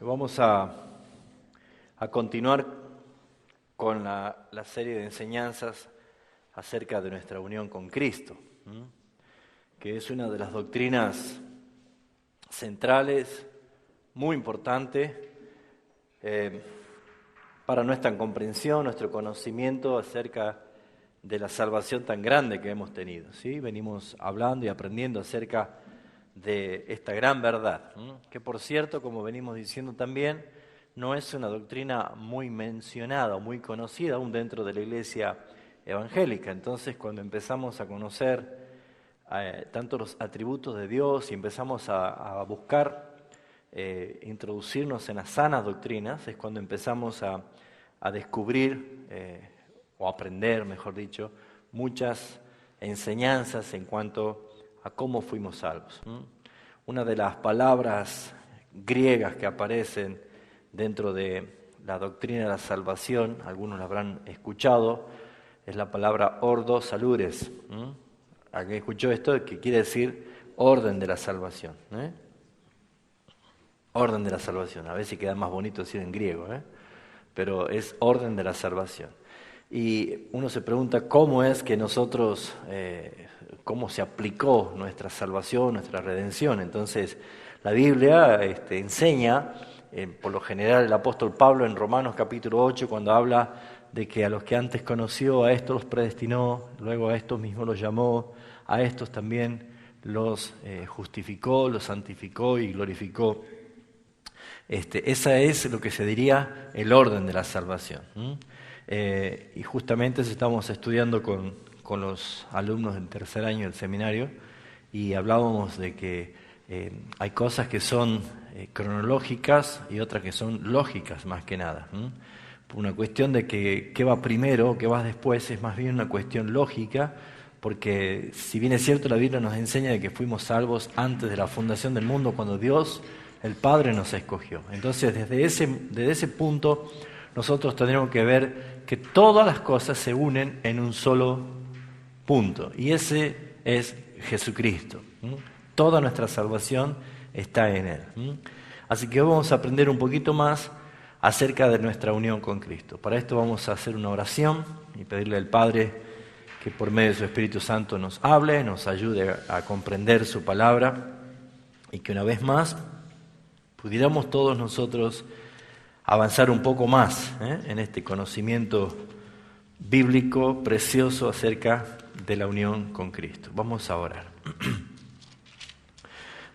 Vamos a continuar con la serie de enseñanzas acerca de nuestra unión con Cristo, que es una de las doctrinas centrales, muy importante para nuestra comprensión, nuestro conocimiento acerca de la salvación tan grande que hemos tenido, ¿sí? Venimos hablando y aprendiendo acerca de esta gran verdad, que por cierto, como venimos diciendo también, no es una doctrina muy mencionada o muy conocida aún dentro de la iglesia evangélica. Entonces, cuando empezamos a conocer tanto los atributos de Dios y empezamos a buscar introducirnos en las sanas doctrinas, es cuando empezamos a descubrir o aprender, mejor dicho, muchas enseñanzas en cuanto a cómo fuimos salvos. Una de las palabras griegas que aparecen dentro de la doctrina de la salvación, algunos la habrán escuchado, es la palabra ordo salures. ¿Alguien escuchó esto? Que quiere decir orden de la salvación. Orden de la salvación. A veces queda más bonito decir en griego, pero es orden de la salvación. Y uno se pregunta cómo es que nosotros, cómo se aplicó nuestra salvación, nuestra redención. Entonces, la Biblia enseña, por lo general el apóstol Pablo en Romanos capítulo 8, cuando habla de que a los que antes conoció, a estos los predestinó, luego a estos mismos los llamó, a estos también los justificó, los santificó y glorificó. Esa es lo que se diría el orden de la salvación. Y justamente estamos estudiando con los alumnos del tercer año del seminario y hablábamos de que hay cosas que son cronológicas y otras que son lógicas más que nada. Una cuestión de que qué va primero, qué va después, es más bien una cuestión lógica, porque si bien es cierto la Biblia nos enseña de que fuimos salvos antes de la fundación del mundo, cuando Dios, el Padre, nos escogió. Entonces desde ese punto nosotros tendremos que ver que todas las cosas se unen en un solo punto, y ese es Jesucristo. Toda nuestra salvación está en Él. Así que vamos a aprender un poquito más acerca de nuestra unión con Cristo. Para esto vamos a hacer una oración y pedirle al Padre que por medio de su Espíritu Santo nos hable, nos ayude a comprender su palabra y que una vez más pudiéramos todos nosotros avanzar un poco más en este conocimiento bíblico precioso acerca de la unión con Cristo. Vamos a orar.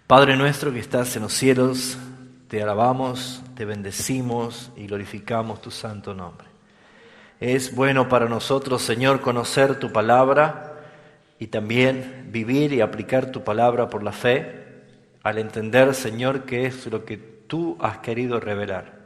Padre nuestro que estás en los cielos, te alabamos, te bendecimos y glorificamos tu santo nombre. Es bueno para nosotros, Señor, conocer tu palabra y también vivir y aplicar tu palabra por la fe, al entender, Señor, qué es lo que tú has querido revelar.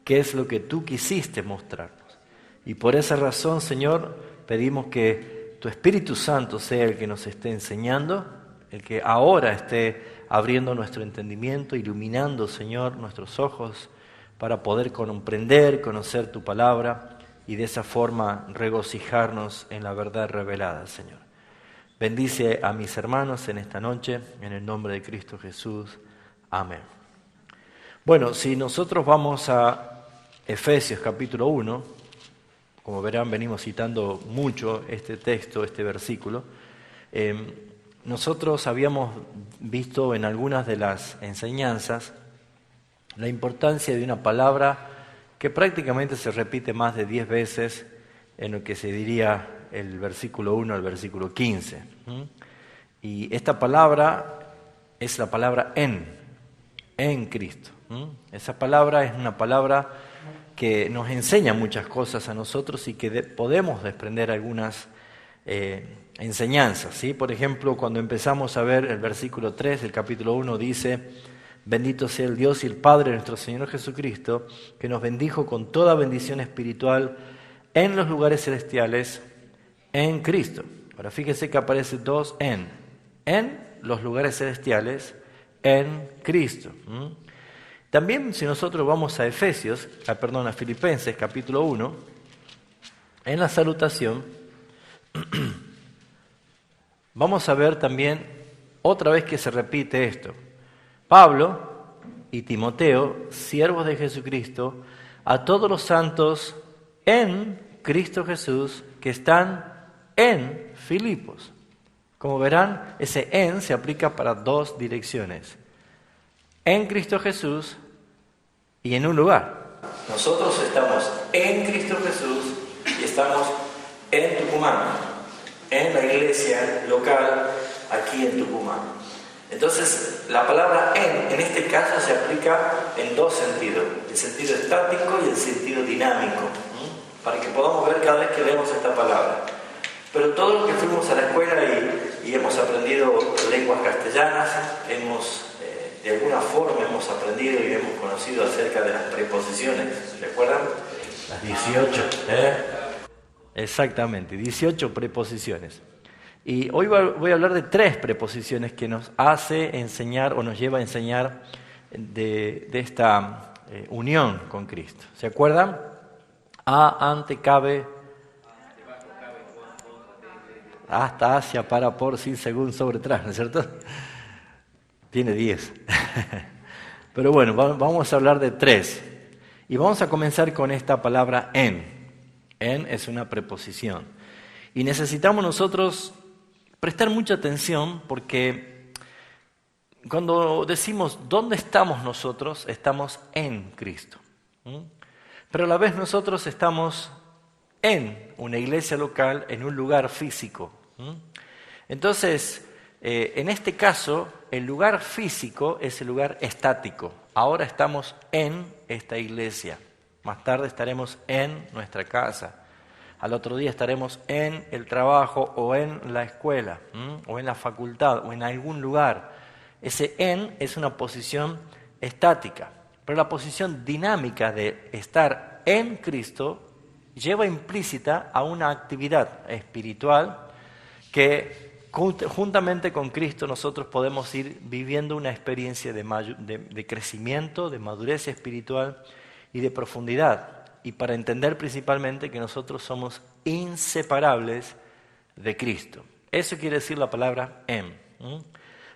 ¿Qué es lo que tú quisiste mostrarnos? Y por esa razón, Señor, pedimos que tu Espíritu Santo sea el que nos esté enseñando, el que ahora esté abriendo nuestro entendimiento, iluminando, Señor, nuestros ojos para poder comprender, conocer tu palabra y de esa forma regocijarnos en la verdad revelada, Señor. Bendice a mis hermanos en esta noche, en el nombre de Cristo Jesús. Amén. Bueno, si nosotros vamos a Efesios capítulo 1, como verán venimos citando mucho este texto, este versículo, nosotros habíamos visto en algunas de las enseñanzas la importancia de una palabra que prácticamente se repite más de 10 veces en lo que se diría el versículo 1 al versículo 15. Y esta palabra es la palabra en Cristo. Esa palabra es una palabra que nos enseña muchas cosas a nosotros y que podemos desprender algunas enseñanzas, ¿sí? Por ejemplo, cuando empezamos a ver el versículo 3 del capítulo 1 dice: bendito sea el Dios y el Padre de nuestro Señor Jesucristo, que nos bendijo con toda bendición espiritual en los lugares celestiales en Cristo. Ahora fíjese que aparece dos en los lugares celestiales en Cristo. También si nosotros vamos a a Filipenses capítulo 1, en la salutación, vamos a ver también otra vez que se repite esto. Pablo y Timoteo, siervos de Jesucristo, a todos los santos en Cristo Jesús que están en Filipos. Como verán, ese en se aplica para dos direcciones. En Cristo Jesús y en un lugar. Nosotros estamos en Cristo Jesús y estamos en Tucumán, en la iglesia local aquí en Tucumán. Entonces, la palabra en este caso se aplica en dos sentidos, el sentido estático y el sentido dinámico, para que podamos ver cada vez que leemos esta palabra. Pero todos los que fuimos a la escuela y hemos aprendido lenguas castellanas, de alguna forma hemos aprendido y hemos conocido acerca de las preposiciones, ¿recuerdan? Las 18, Exactamente, 18 preposiciones. Y hoy voy a hablar de 3 preposiciones que nos hace enseñar o nos lleva a enseñar de esta unión con Cristo. ¿Se acuerdan? A, ante, cabe, hasta, hacia, para, por, sin, según, sobre, tras, ¿no es cierto? Tiene 10. Pero bueno, vamos a hablar de 3. Y vamos a comenzar con esta palabra en. En es una preposición. Y necesitamos nosotros prestar mucha atención porque cuando decimos ¿dónde estamos nosotros? Estamos en Cristo. Pero a la vez nosotros estamos en una iglesia local, en un lugar físico. Entonces, en este caso, el lugar físico es el lugar estático. Ahora estamos en esta iglesia. Más tarde estaremos en nuestra casa. Al otro día estaremos en el trabajo o en la escuela, o en la facultad, o en algún lugar. Ese en es una posición estática. Pero la posición dinámica de estar en Cristo lleva implícita a una actividad espiritual que juntamente con Cristo nosotros podemos ir viviendo una experiencia de crecimiento, de madurez espiritual y de profundidad. Y para entender principalmente que nosotros somos inseparables de Cristo. Eso quiere decir la palabra en.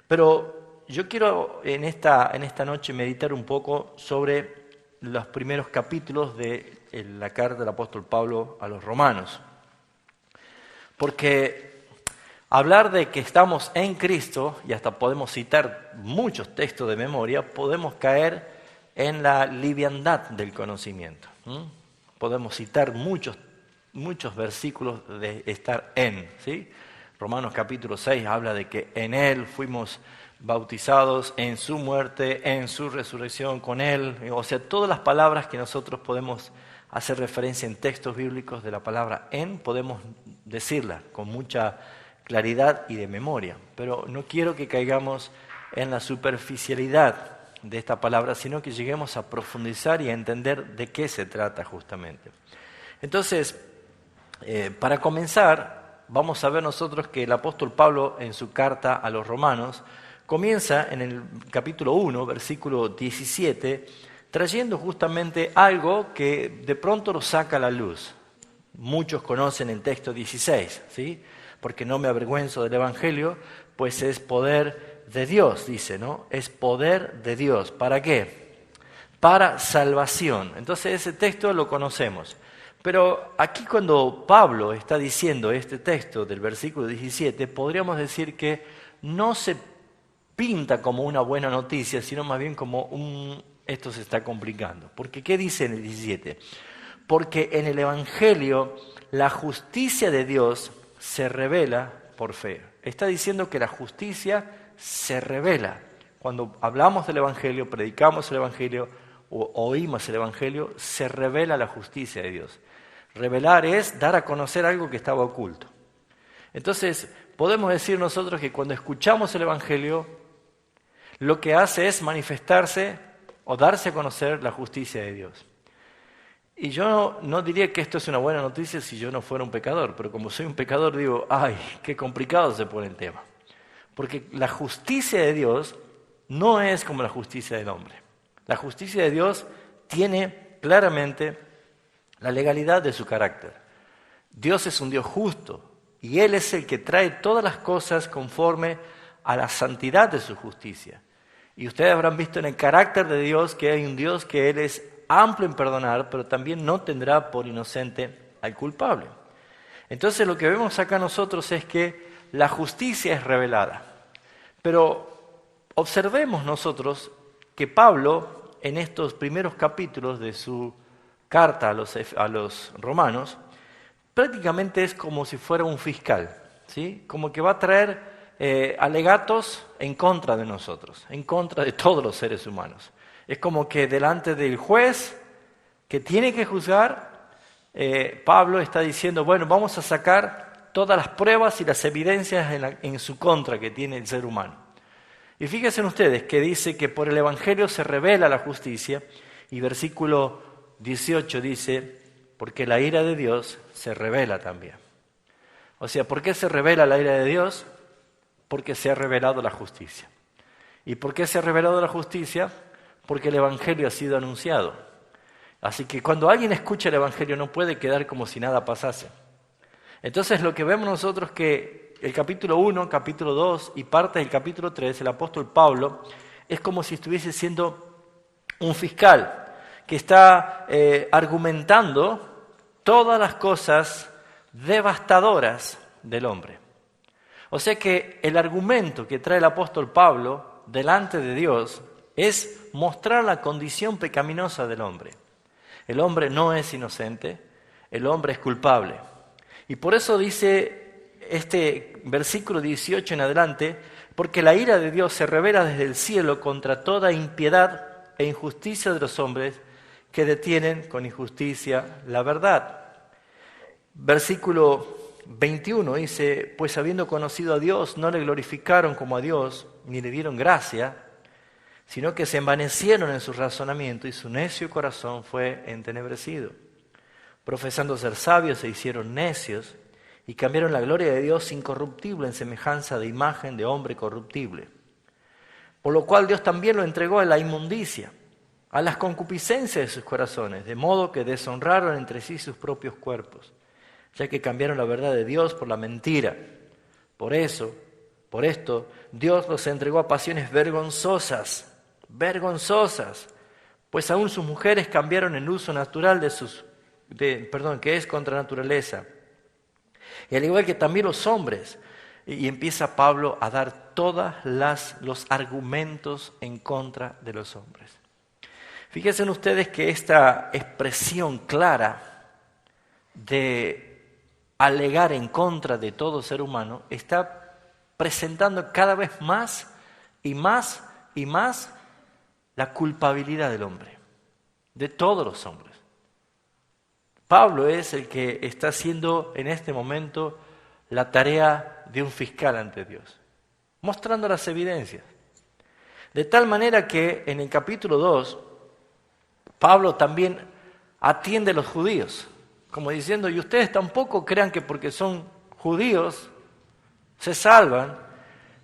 Pero yo quiero en esta noche meditar un poco sobre los primeros capítulos de la carta del apóstol Pablo a los romanos. Porque hablar de que estamos en Cristo, y hasta podemos citar muchos textos de memoria, podemos caer en la liviandad del conocimiento. Podemos citar muchos versículos de estar en, ¿sí? Romanos capítulo 6 habla de que en Él fuimos bautizados, en su muerte, en su resurrección con Él. O sea, todas las palabras que nosotros podemos hacer referencia en textos bíblicos de la palabra en, podemos decirla con mucha claridad y de memoria. Pero no quiero que caigamos en la superficialidad de esta palabra, sino que lleguemos a profundizar y a entender de qué se trata justamente. Entonces, para comenzar, vamos a ver nosotros que el apóstol Pablo en su carta a los romanos comienza en el capítulo 1, versículo 17, trayendo justamente algo que de pronto lo saca a la luz. Muchos conocen el texto 16, ¿sí? Porque no me avergüenzo del Evangelio, pues es poder de Dios, dice, ¿no? Es poder de Dios. ¿Para qué? Para salvación. Entonces ese texto lo conocemos. Pero aquí cuando Pablo está diciendo este texto del versículo 17, podríamos decir que no se pinta como una buena noticia, sino más bien como esto se está complicando. Porque ¿qué dice en el 17? Porque en el Evangelio la justicia de Dios se revela por fe. Está diciendo que la justicia se revela. Cuando hablamos del Evangelio, predicamos el Evangelio o oímos el Evangelio, se revela la justicia de Dios. Revelar es dar a conocer algo que estaba oculto. Entonces, podemos decir nosotros que cuando escuchamos el Evangelio, lo que hace es manifestarse o darse a conocer la justicia de Dios. Y yo no diría que esto es una buena noticia si yo no fuera un pecador, pero como soy un pecador digo, ¡ay, qué complicado se pone el tema! Porque la justicia de Dios no es como la justicia del hombre. La justicia de Dios tiene claramente la legalidad de su carácter. Dios es un Dios justo y Él es el que trae todas las cosas conforme a la santidad de su justicia. Y ustedes habrán visto en el carácter de Dios que hay un Dios que Él es amplio en perdonar, pero también no tendrá por inocente al culpable. Entonces lo que vemos acá nosotros es que la justicia es revelada. Pero observemos nosotros que Pablo, en estos primeros capítulos de su carta a los romanos, prácticamente es como si fuera un fiscal, ¿sí? Como que va a traer alegatos en contra de nosotros, en contra de todos los seres humanos. Es como que delante del juez que tiene que juzgar, Pablo está diciendo, bueno, vamos a sacar todas las pruebas y las evidencias en su contra que tiene el ser humano. Y fíjense ustedes que dice que por el Evangelio se revela la justicia, y versículo 18 dice, porque la ira de Dios se revela también. O sea, ¿por qué se revela la ira de Dios? Porque se ha revelado la justicia. ¿Y por qué se ha revelado la justicia? Porque el Evangelio ha sido anunciado. Así que cuando alguien escucha el Evangelio no puede quedar como si nada pasase. Entonces lo que vemos nosotros que el capítulo 1, capítulo 2 y parte del capítulo 3, el apóstol Pablo, es como si estuviese siendo un fiscal que está argumentando todas las cosas devastadoras del hombre. O sea que el argumento que trae el apóstol Pablo delante de Dios es mostrar la condición pecaminosa del hombre. El hombre no es inocente, el hombre es culpable. Y por eso dice este versículo 18 en adelante, porque la ira de Dios se revela desde el cielo contra toda impiedad e injusticia de los hombres que detienen con injusticia la verdad. Versículo 21 dice, pues habiendo conocido a Dios, no le glorificaron como a Dios, ni le dieron gracia, sino que se envanecieron en su razonamiento y su necio corazón fue entenebrecido. Profesando ser sabios se hicieron necios y cambiaron la gloria de Dios incorruptible en semejanza de imagen de hombre corruptible. Por lo cual Dios también lo entregó a la inmundicia, a las concupiscencias de sus corazones, de modo que deshonraron entre sí sus propios cuerpos, ya que cambiaron la verdad de Dios por la mentira. Por esto, Dios los entregó a pasiones vergonzosas, pues aún sus mujeres cambiaron el uso natural que es contra naturaleza. Y al igual que también los hombres, y empieza Pablo a dar todos los argumentos en contra de los hombres. Fíjense ustedes que esta expresión clara de alegar en contra de todo ser humano está presentando cada vez más y más y más la culpabilidad del hombre, de todos los hombres. Pablo es el que está haciendo en este momento la tarea de un fiscal ante Dios, mostrando las evidencias. De tal manera que en el capítulo 2, Pablo también atiende a los judíos, como diciendo, y ustedes tampoco crean que porque son judíos se salvan,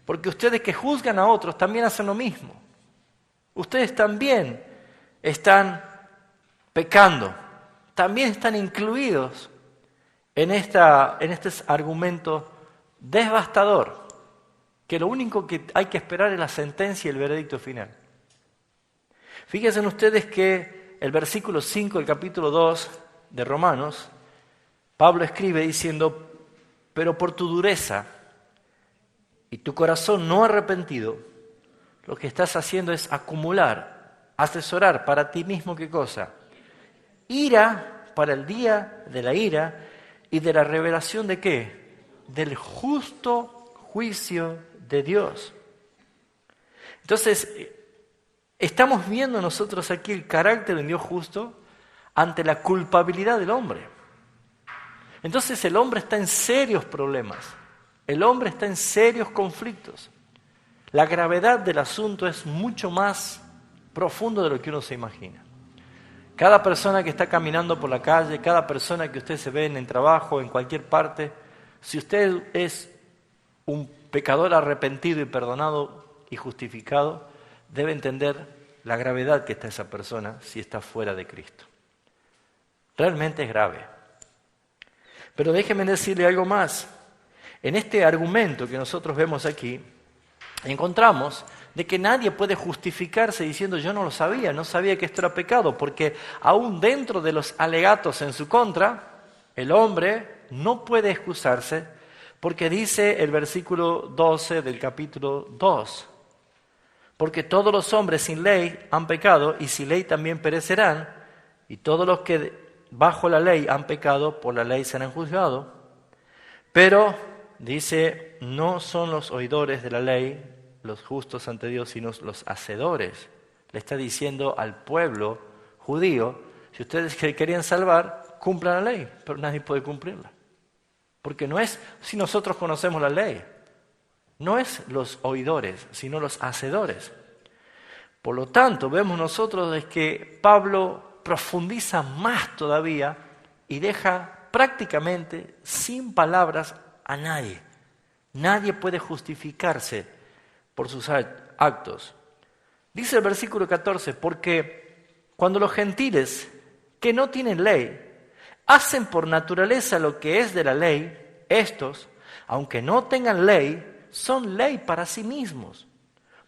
porque ustedes que juzgan a otros también hacen lo mismo. Ustedes también están pecando, también están incluidos en este argumento devastador, que lo único que hay que esperar es la sentencia y el veredicto final. Fíjense ustedes que el versículo 5 del capítulo 2 de Romanos, Pablo escribe diciendo, pero por tu dureza y tu corazón no arrepentido, lo que estás haciendo es acumular, atesorar para ti mismo, ¿qué cosa? Ira para el día de la ira y de la revelación de ¿qué? Del justo juicio de Dios. Entonces, estamos viendo nosotros aquí el carácter de Dios justo ante la culpabilidad del hombre. Entonces el hombre está en serios problemas, el hombre está en serios conflictos. La gravedad del asunto es mucho más profundo de lo que uno se imagina. Cada persona que está caminando por la calle, cada persona que usted se ve en el trabajo, en cualquier parte, si usted es un pecador arrepentido y perdonado y justificado, debe entender la gravedad que está esa persona si está fuera de Cristo. Realmente es grave. Pero déjeme decirle algo más. En este argumento que nosotros vemos aquí, encontramos de que nadie puede justificarse diciendo yo no lo sabía, no sabía que esto era pecado, porque aún dentro de los alegatos en su contra, el hombre no puede excusarse, porque dice el versículo 12 del capítulo 2, porque todos los hombres sin ley han pecado y sin ley también perecerán, y todos los que bajo la ley han pecado, por la ley serán juzgados. Pero, dice, no son los oidores de la ley los justos ante Dios, sino los hacedores. Le está diciendo al pueblo judío, si ustedes querían salvar, cumplan la ley, pero nadie puede cumplirla. Porque no es si nosotros conocemos la ley, no es los oidores, sino los hacedores. Por lo tanto, vemos nosotros es que Pablo profundiza más todavía y deja prácticamente sin palabras a nadie. Nadie puede justificarse por sus actos. Dice el versículo 14, porque cuando los gentiles que no tienen ley hacen por naturaleza lo que es de la ley, estos, aunque no tengan ley, son ley para sí mismos,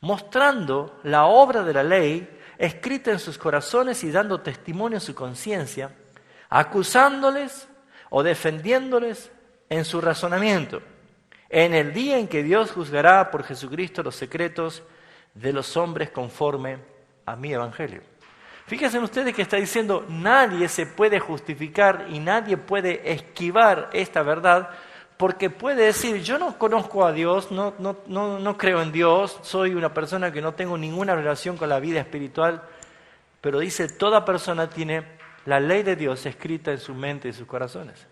mostrando la obra de la ley escrita en sus corazones y dando testimonio en su conciencia, acusándoles o defendiéndoles en su razonamiento, en el día en que Dios juzgará por Jesucristo los secretos de los hombres conforme a mi evangelio. Fíjense ustedes que está diciendo, nadie se puede justificar y nadie puede esquivar esta verdad, porque puede decir, yo no conozco a Dios, no creo en Dios, soy una persona que no tengo ninguna relación con la vida espiritual, pero dice, toda persona tiene la ley de Dios escrita en su mente y sus corazones.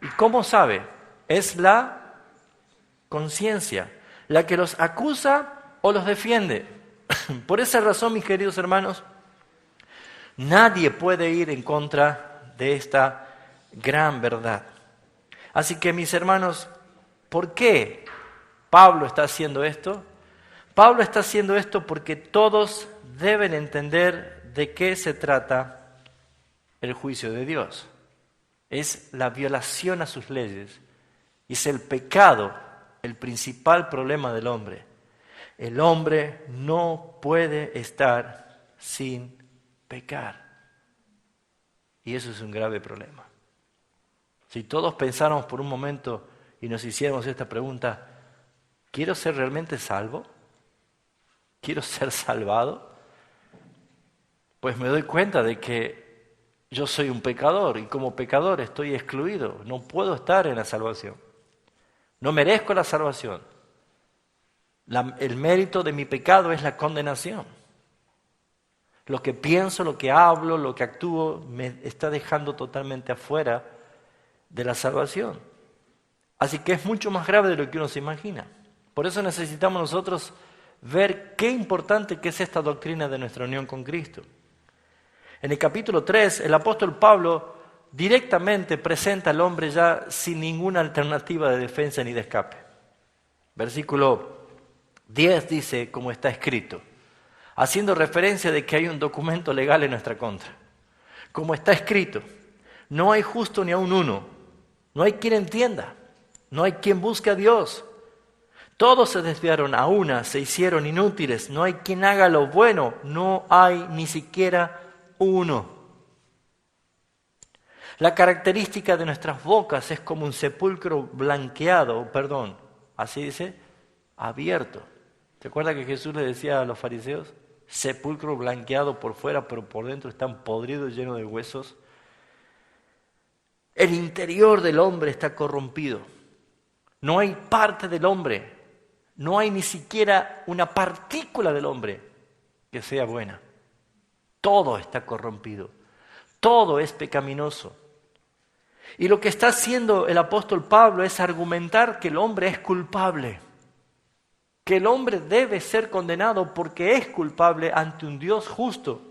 ¿Y cómo sabe? Es la conciencia, la que los acusa o los defiende. Por esa razón, mis queridos hermanos, nadie puede ir en contra de esta gran verdad. Así que, mis hermanos, ¿por qué Pablo está haciendo esto? Pablo está haciendo esto porque todos deben entender de qué se trata el juicio de Dios. Es la violación a sus leyes. Y es el pecado el principal problema del hombre. El hombre no puede estar sin pecar. Y eso es un grave problema. Si todos pensáramos por un momento y nos hiciéramos esta pregunta, ¿quiero ser realmente salvo? ¿Quiero ser salvado? Pues me doy cuenta de que yo soy un pecador y como pecador estoy excluido. No puedo estar en la salvación. No merezco la salvación. El mérito de mi pecado es la condenación. Lo que pienso, lo que hablo, lo que actúo me está dejando totalmente afuera de la salvación. Así que es mucho más grave de lo que uno se imagina. Por eso necesitamos nosotros ver qué importante que es esta doctrina de nuestra unión con Cristo. En el capítulo 3, el apóstol Pablo directamente presenta al hombre ya sin ninguna alternativa de defensa ni de escape. Versículo 10 dice, como está escrito, haciendo referencia de que hay un documento legal en nuestra contra. Como está escrito, no hay justo ni aun uno, no hay quien entienda, no hay quien busque a Dios. Todos se desviaron a una, se hicieron inútiles, no hay quien haga lo bueno, no hay ni siquiera uno. La característica de nuestras bocas es como un sepulcro blanqueado, así dice, abierto. ¿Se acuerda que Jesús le decía a los fariseos? Sepulcro blanqueado por fuera, pero por dentro están podridos, llenos de huesos. El interior del hombre está corrompido. No hay parte del hombre, no hay ni siquiera una partícula del hombre que sea buena. Todo está corrompido, todo es pecaminoso. Y lo que está haciendo el apóstol Pablo es argumentar que el hombre es culpable, que el hombre debe ser condenado porque es culpable ante un Dios justo.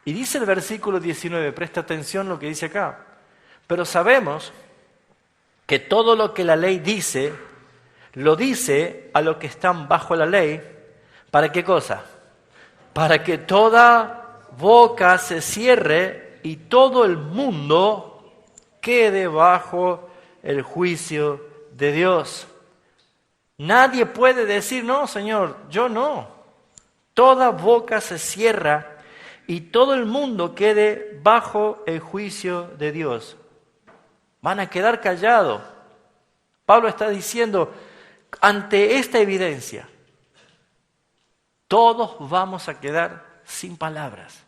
Y dice el versículo 19, presta atención a lo que dice acá, pero sabemos que todo lo que la ley dice, lo dice a los que están bajo la ley, ¿para qué cosa? Para que toda boca se cierre y todo el mundo quede bajo el juicio de Dios. Nadie puede decir, no, Señor, yo no. Toda boca se cierra y todo el mundo quede bajo el juicio de Dios. Van a quedar callados. Pablo está diciendo, ante esta evidencia, todos vamos a quedar sin palabras.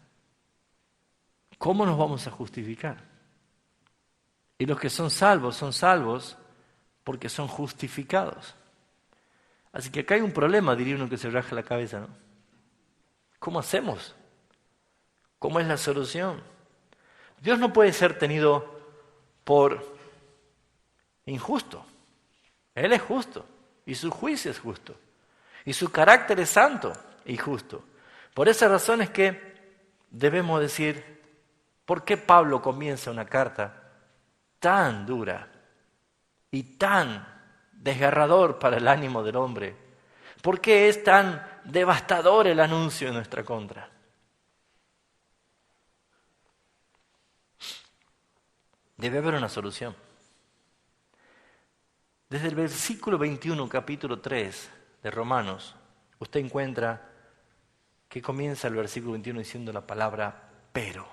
¿Cómo nos vamos a justificar? Y los que son salvos porque son justificados. Así que acá hay un problema, diría uno que se raja la cabeza, ¿no? ¿Cómo hacemos? ¿Cómo es la solución? Dios no puede ser tenido por injusto. Él es justo y su juicio es justo. Y su carácter es santo y justo. Por esa razón es que debemos decir, ¿por qué Pablo comienza una carta tan dura y tan desgarrador para el ánimo del hombre? ¿Por qué es tan devastador el anuncio en nuestra contra? Debe haber una solución. Desde el versículo 21, capítulo 3 de Romanos, usted encuentra que comienza el versículo 21 diciendo la palabra pero.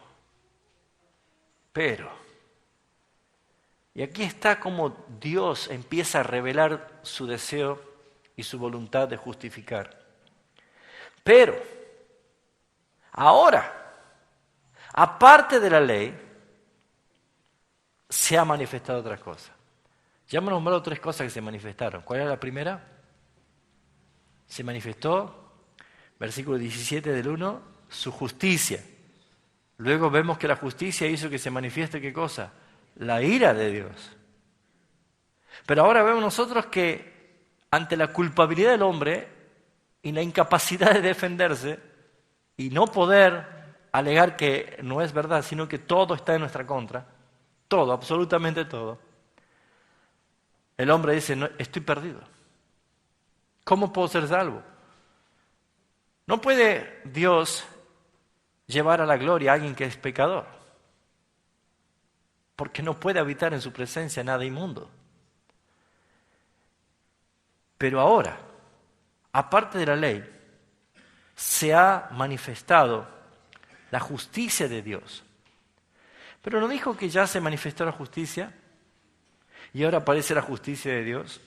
Y aquí está como Dios empieza a revelar su deseo y su voluntad de justificar. Pero, ahora, aparte de la ley, se ha manifestado otra cosa. Ya hemos nombrado tres cosas que se manifestaron. ¿Cuál era la primera? Se manifestó, versículo 17 del 1, su justicia. Luego vemos que la justicia hizo que se manifieste ¿qué cosa? La ira de Dios. Pero ahora vemos nosotros que ante la culpabilidad del hombre y la incapacidad de defenderse y no poder alegar que no es verdad, sino que todo está en nuestra contra, todo, absolutamente todo, el hombre dice, no, estoy perdido. ¿Cómo puedo ser salvo? No puede Dios llevar a la gloria a alguien que es pecador, porque no puede habitar en su presencia nada inmundo. Pero ahora, aparte de la ley, se ha manifestado la justicia de Dios. Pero ¿no dijo que ya se manifestó la justicia? Y ahora aparece la justicia de Dios.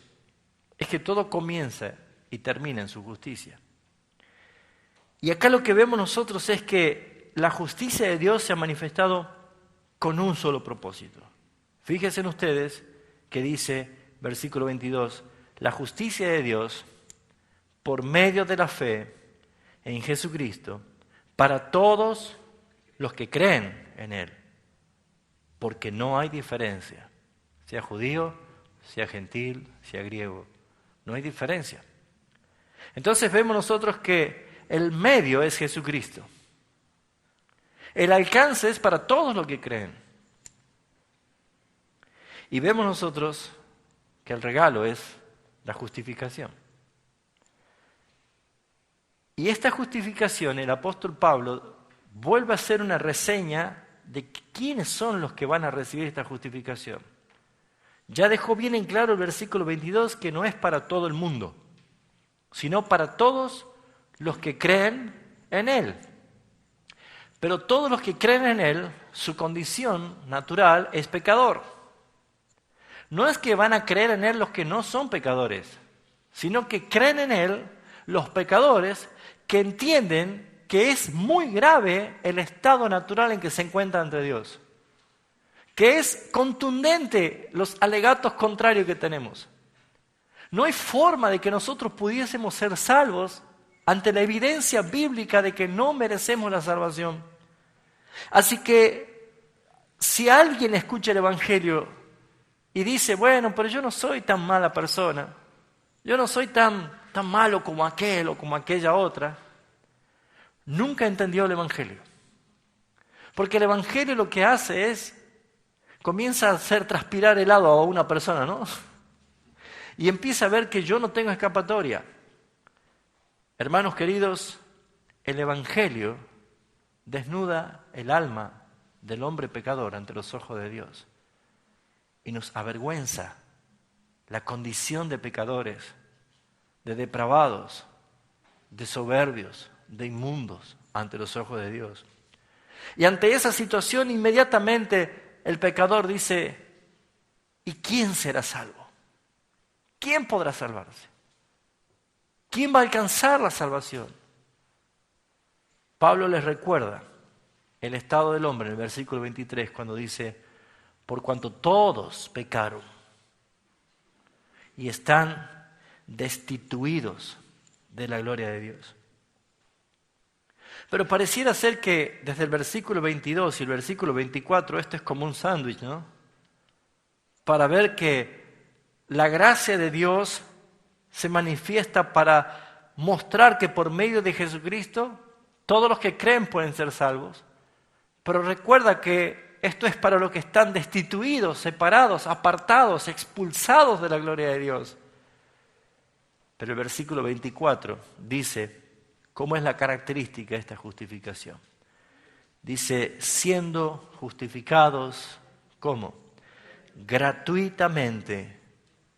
Es que todo comienza y termina en su justicia. Y acá lo que vemos nosotros es que la justicia de Dios se ha manifestado con un solo propósito. Fíjense en ustedes que dice, versículo 22, la justicia de Dios por medio de la fe en Jesucristo para todos los que creen en Él. Porque no hay diferencia, sea judío, sea gentil, sea griego, no hay diferencia. Entonces vemos nosotros que el medio es Jesucristo. El alcance es para todos los que creen. Y vemos nosotros que el regalo es la justificación. Y esta justificación, el apóstol Pablo vuelve a hacer una reseña de quiénes son los que van a recibir esta justificación. Ya dejó bien en claro el versículo 22 que no es para todo el mundo, sino para todos los que creen en Él. Pero todos los que creen en Él, su condición natural es pecador. No es que van a creer en Él los que no son pecadores, sino que creen en Él los pecadores que entienden que es muy grave el estado natural en que se encuentra ante Dios, que es contundente los alegatos contrarios que tenemos. No hay forma de que nosotros pudiésemos ser salvos ante la evidencia bíblica de que no merecemos la salvación. Así que si alguien escucha el Evangelio y dice, bueno, pero yo no soy tan mala persona, yo no soy tan malo como aquel o como aquella otra, nunca entendió el Evangelio. Porque el Evangelio lo que hace es, comienza a hacer transpirar helado a una persona, ¿no? Y empieza a ver que yo no tengo escapatoria. Hermanos queridos, el Evangelio desnuda el alma del hombre pecador ante los ojos de Dios y nos avergüenza la condición de pecadores de depravados, de soberbios, de inmundos ante los ojos de Dios. Y ante esa situación inmediatamente el pecador dice, ¿y quién será salvo? ¿Quién podrá salvarse? ¿Quién va a alcanzar la salvación? Pablo les recuerda el estado del hombre en el versículo 23 cuando dice, por cuanto todos pecaron y están destituidos de la gloria de Dios. Pero pareciera ser que desde el versículo 22 y el versículo 24 esto es como un sándwich, ¿no? Para ver que la gracia de Dios se manifiesta para mostrar que por medio de Jesucristo todos los que creen pueden ser salvos. Pero recuerda que esto es para los que están destituidos, separados, apartados, expulsados de la gloria de Dios. Pero el versículo 24 dice cómo es la característica de esta justificación. Dice, siendo justificados, ¿cómo? Gratuitamente,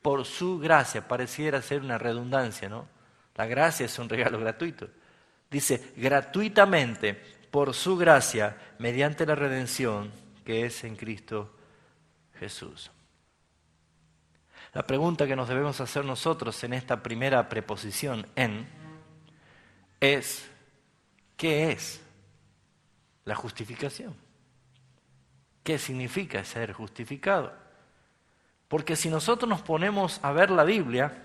por su gracia. Pareciera ser una redundancia, ¿no? La gracia es un regalo gratuito. Dice, gratuitamente, por su gracia, mediante la redención que es en Cristo Jesús. La pregunta que nos debemos hacer nosotros en esta primera preposición en es, ¿qué es la justificación? ¿Qué significa ser justificado? Porque si nosotros nos ponemos a ver la Biblia,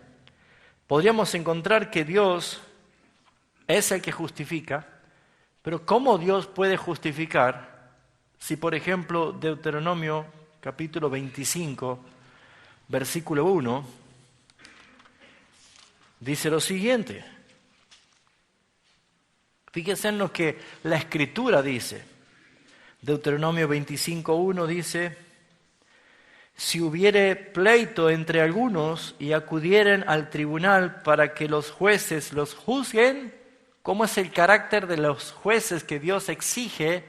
podríamos encontrar que Dios es el que justifica, pero ¿cómo Dios puede justificar si, por ejemplo, Deuteronomio capítulo 25, versículo 1, dice lo siguiente? Fíjense en lo que la Escritura dice. Deuteronomio 25:1 dice, si hubiere pleito entre algunos y acudieren al tribunal para que los jueces los juzguen, ¿cómo es el carácter de los jueces que Dios exige,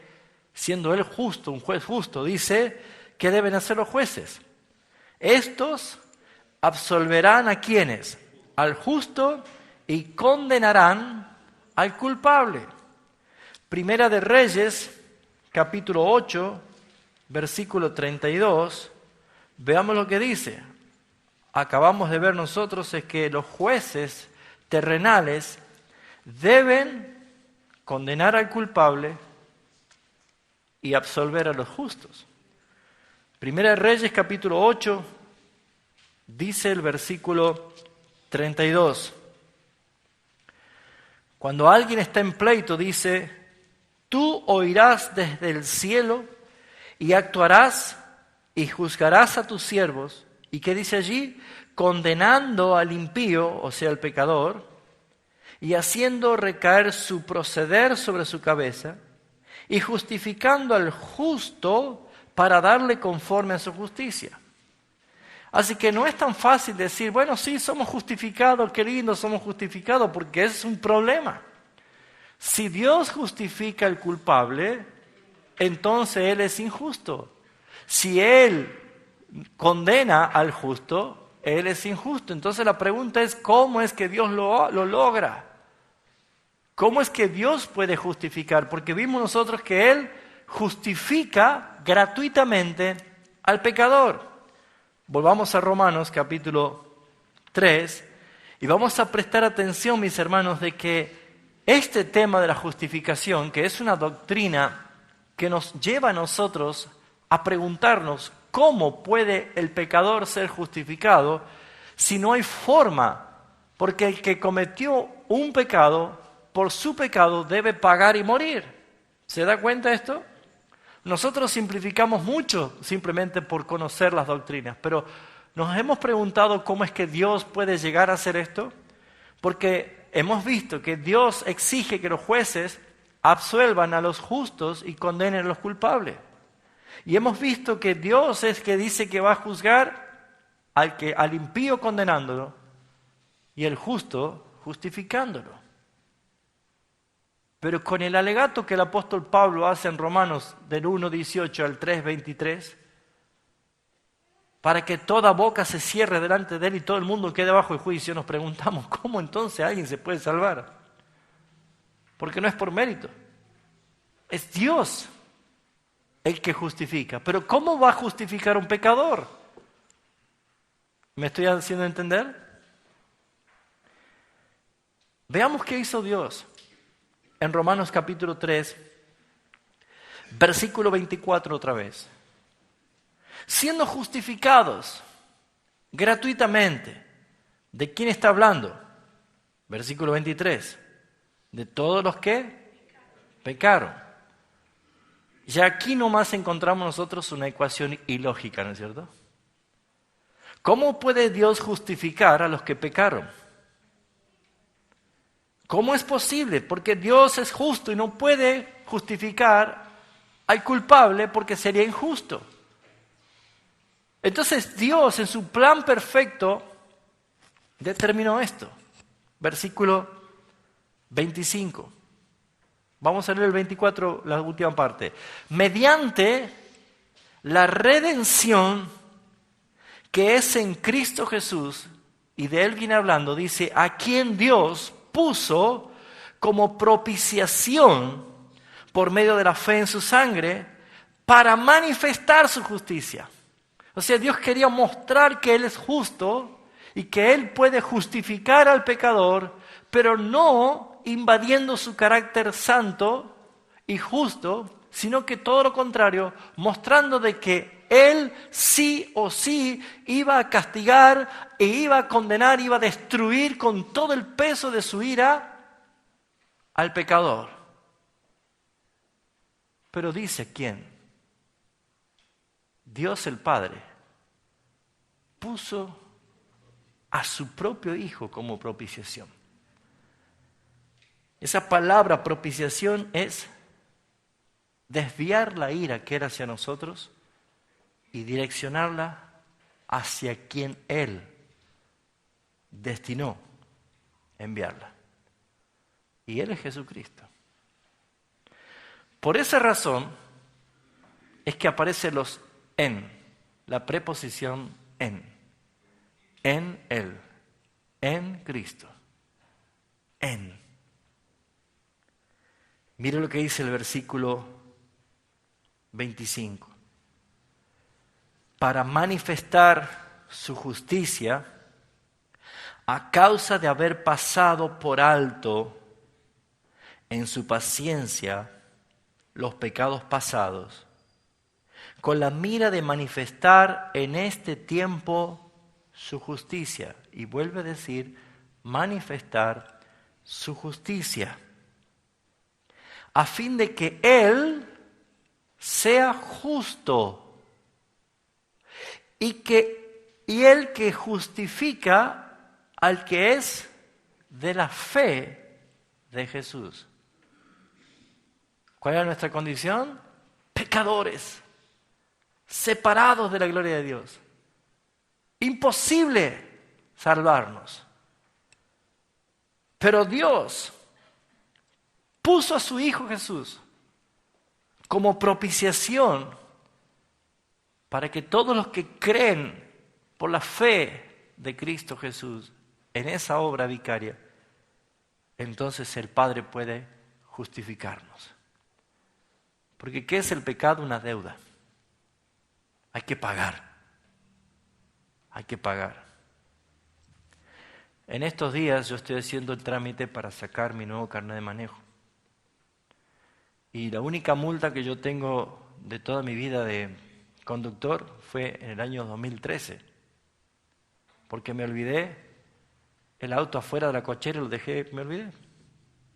siendo Él justo, un juez justo? Dice, ¿qué deben hacer los jueces? Estos absolverán a quienes, al justo, y condenarán al culpable. Primera de Reyes, capítulo 8, versículo 32, veamos lo que dice. Acabamos de ver nosotros es que los jueces terrenales deben condenar al culpable y absolver a los justos. Primera de Reyes, capítulo 8, dice el versículo 32. Cuando alguien está en pleito, dice, tú oirás desde el cielo y actuarás y juzgarás a tus siervos. ¿Y qué dice allí? Condenando al impío, o sea, al pecador, y haciendo recaer su proceder sobre su cabeza, y justificando al justo para darle conforme a su justicia. Así que no es tan fácil decir, bueno, sí, somos justificados, qué lindo, somos justificados, porque es un problema. Si Dios justifica al culpable, entonces Él es injusto. Si Él condena al justo, Él es injusto. Entonces la pregunta es, ¿cómo es que Dios lo logra? ¿Cómo es que Dios puede justificar? Porque vimos nosotros que Él justifica gratuitamente al pecador. Volvamos a Romanos capítulo 3 y vamos a prestar atención, mis hermanos, de que este tema de la justificación, que es una doctrina que nos lleva a nosotros a preguntarnos cómo puede el pecador ser justificado si no hay forma, porque el que cometió un pecado, por su pecado debe pagar y morir. ¿Se da cuenta de esto? Nosotros simplificamos mucho simplemente por conocer las doctrinas, pero nos hemos preguntado cómo es que Dios puede llegar a hacer esto, porque hemos visto que Dios exige que los jueces absuelvan a los justos y condenen a los culpables. Y hemos visto que Dios es que dice que va a juzgar al impío condenándolo y el justo justificándolo. Pero con el alegato que el apóstol Pablo hace en Romanos del 1:18 al 3:23, para que toda boca se cierre delante de Él y todo el mundo quede bajo el juicio. Nos preguntamos, ¿cómo entonces alguien se puede salvar? Porque no es por mérito. Es Dios el que justifica. Pero ¿cómo va a justificar un pecador? ¿Me estoy haciendo entender? Veamos qué hizo Dios en Romanos capítulo 3, versículo 24 otra vez. Siendo justificados gratuitamente. ¿De quién está hablando? Versículo 23. De todos los que pecaron. Y aquí nomás encontramos nosotros una ecuación ilógica, ¿no es cierto? ¿Cómo puede Dios justificar a los que pecaron? ¿Cómo es posible? Porque Dios es justo y no puede justificar al culpable porque sería injusto. Entonces Dios en su plan perfecto determinó esto. Versículo 25. Vamos a leer el 24, la última parte. Mediante la redención que es en Cristo Jesús, y de Él viene hablando, dice, a quien Dios puso como propiciación por medio de la fe en su sangre para manifestar su justicia. O sea, Dios quería mostrar que Él es justo y que Él puede justificar al pecador, pero no invadiendo su carácter santo y justo, sino que todo lo contrario, mostrando de que Él sí o sí iba a castigar e iba a condenar, iba a destruir con todo el peso de su ira al pecador. Pero dice ¿quién? Dios el Padre puso a su propio Hijo como propiciación. Esa palabra propiciación es desviar la ira que era hacia nosotros y direccionarla hacia quien Él destinó enviarla. Y Él es Jesucristo. Por esa razón es que aparecen los en, la preposición en Él, en Cristo, en. Mire lo que dice el versículo 25. Para manifestar su justicia a causa de haber pasado por alto en su paciencia los pecados pasados, con la mira de manifestar en este tiempo su justicia. Y vuelve a decir, manifestar su justicia, a fin de que Él sea justo y Él que justifica al que es de la fe de Jesús. ¿Cuál era nuestra condición? Pecadores, separados de la gloria de Dios. Imposible salvarnos. Pero Dios puso a su Hijo Jesús como propiciación para que todos los que creen por la fe de Cristo Jesús en esa obra vicaria, entonces el Padre puede justificarnos. Porque ¿qué es el pecado? Una deuda. Hay que pagar. Hay que pagar. En estos días yo estoy haciendo el trámite para sacar mi nuevo carnet de manejo. Y la única multa que yo tengo de toda mi vida de conductor fue en el año 2013. Porque me olvidé el auto afuera de la cochera, lo dejé, me olvidé.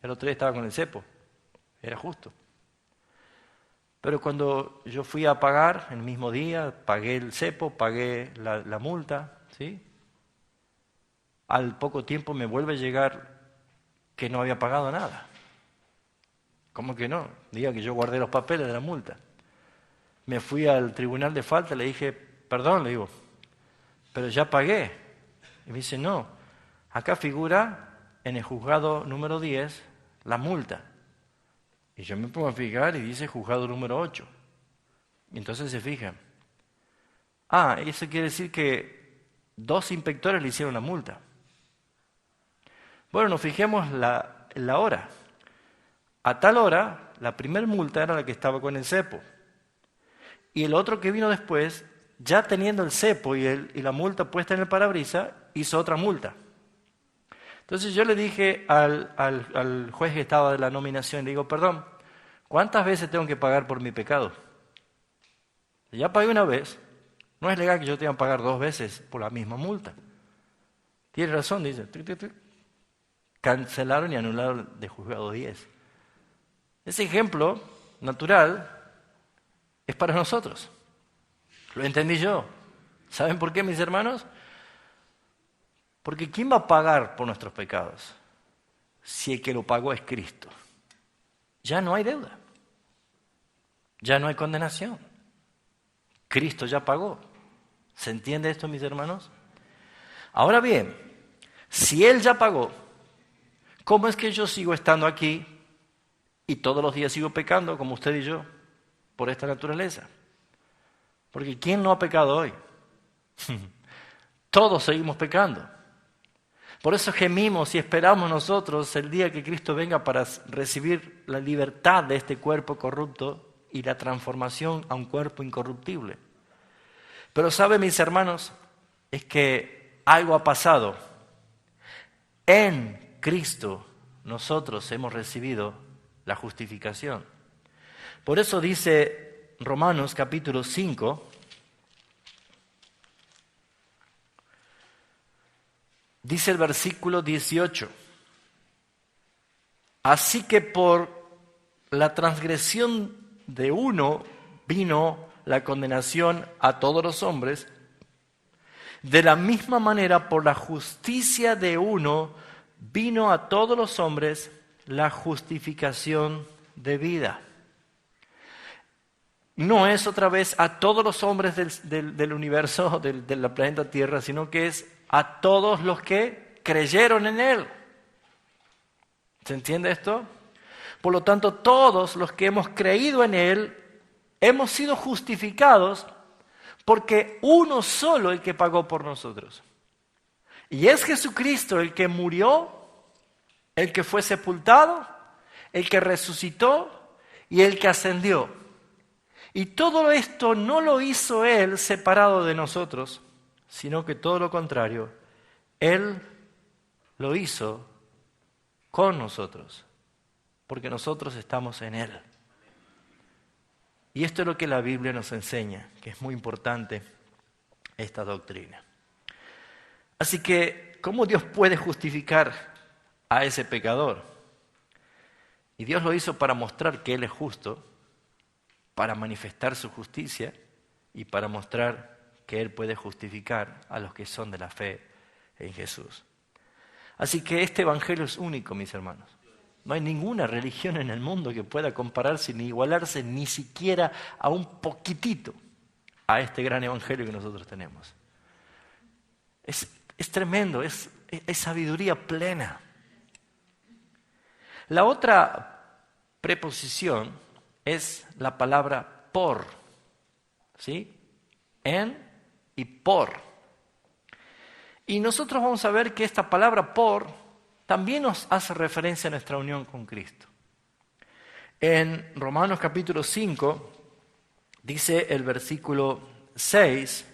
El otro día estaba con el cepo. Era justo. Pero cuando yo fui a pagar, el mismo día, pagué el cepo, pagué la multa, ¿sí? Al poco tiempo me vuelve a llegar que no había pagado nada. ¿Cómo que no? Diga que yo guardé los papeles de la multa. Me fui al tribunal de falta, le dije, perdón, le digo, pero ya pagué. Y me dice, no, acá figura en el juzgado número 10 la multa. Y yo me pongo a fijar y dice juzgado número 8. Y entonces se fijan, Eso quiere decir que 2 inspectores le hicieron la multa. Bueno, nos fijemos la hora. A tal hora, la primera multa era la que estaba con el cepo. Y el otro que vino después, ya teniendo el cepo y la multa puesta en el parabrisas, hizo otra multa. Entonces yo le dije al juez que estaba de la nominación, le digo, perdón, ¿cuántas veces tengo que pagar por mi pecado? Ya pagué una vez, no es legal que yo tenga que pagar 2 veces por la misma multa. Tiene razón, dice. Cancelaron y anularon de juzgado 10. Ese ejemplo natural es para nosotros. Lo entendí yo. ¿Saben por qué, mis hermanos? Porque ¿quién va a pagar por nuestros pecados? Si el que lo pagó es Cristo. Ya no hay deuda. Ya no hay condenación. Cristo ya pagó. ¿Se entiende esto, mis hermanos? Ahora bien, si Él ya pagó, ¿cómo es que yo sigo estando aquí y todos los días sigo pecando, como usted y yo, por esta naturaleza? Porque ¿quién no ha pecado hoy? Todos seguimos pecando. Por eso gemimos y esperamos nosotros el día que Cristo venga para recibir la libertad de este cuerpo corrupto y la transformación a un cuerpo incorruptible. Pero ¿saben, mis hermanos? Es que algo ha pasado. En Cristo nosotros hemos recibido la justificación. Por eso dice Romanos capítulo 5, dice el versículo 18, así que por la transgresión de uno vino la condenación a todos los hombres, de la misma manera por la justicia de uno vino a todos los hombres la justificación de vida. No es otra vez a todos los hombres del universo, de la planeta Tierra, sino que es a todos los que creyeron en Él. ¿Se entiende esto? Por lo tanto, todos los que hemos creído en Él, hemos sido justificados porque uno solo el que pagó por nosotros. Y es Jesucristo el que murió, el que fue sepultado, el que resucitó y el que ascendió. Y todo esto no lo hizo Él separado de nosotros, sino que todo lo contrario, Él lo hizo con nosotros, porque nosotros estamos en Él. Y esto es lo que la Biblia nos enseña, que es muy importante esta doctrina. Así que, ¿cómo Dios puede justificar a ese pecador? Y Dios lo hizo para mostrar que Él es justo, para manifestar su justicia y para mostrar que Él puede justificar a los que son de la fe en Jesús. Así que este evangelio es único, mis hermanos. No hay ninguna religión en el mundo que pueda compararse ni igualarse ni siquiera a un poquitito a este gran evangelio que nosotros tenemos. Es tremendo, es sabiduría plena. La otra preposición es la palabra por, ¿sí? En y por. Y nosotros vamos a ver que esta palabra por también nos hace referencia a nuestra unión con Cristo. En Romanos capítulo 5 dice el versículo 6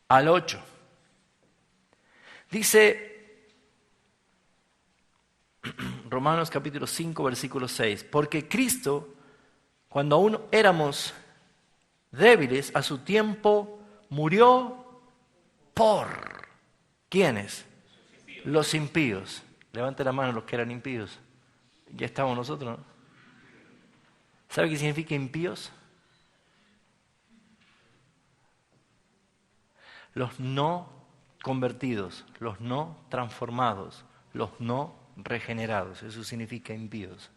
al 8. Dice Romanos capítulo 5 versículo 6, porque Cristo, cuando aún éramos débiles, a su tiempo murió por. ¿Quiénes? Los impíos. Levante la mano los que eran impíos. Ya estamos nosotros, ¿no? ¿Sabe qué significa impíos? Los no convertidos, los no transformados, los no regenerados. Eso significa impíos.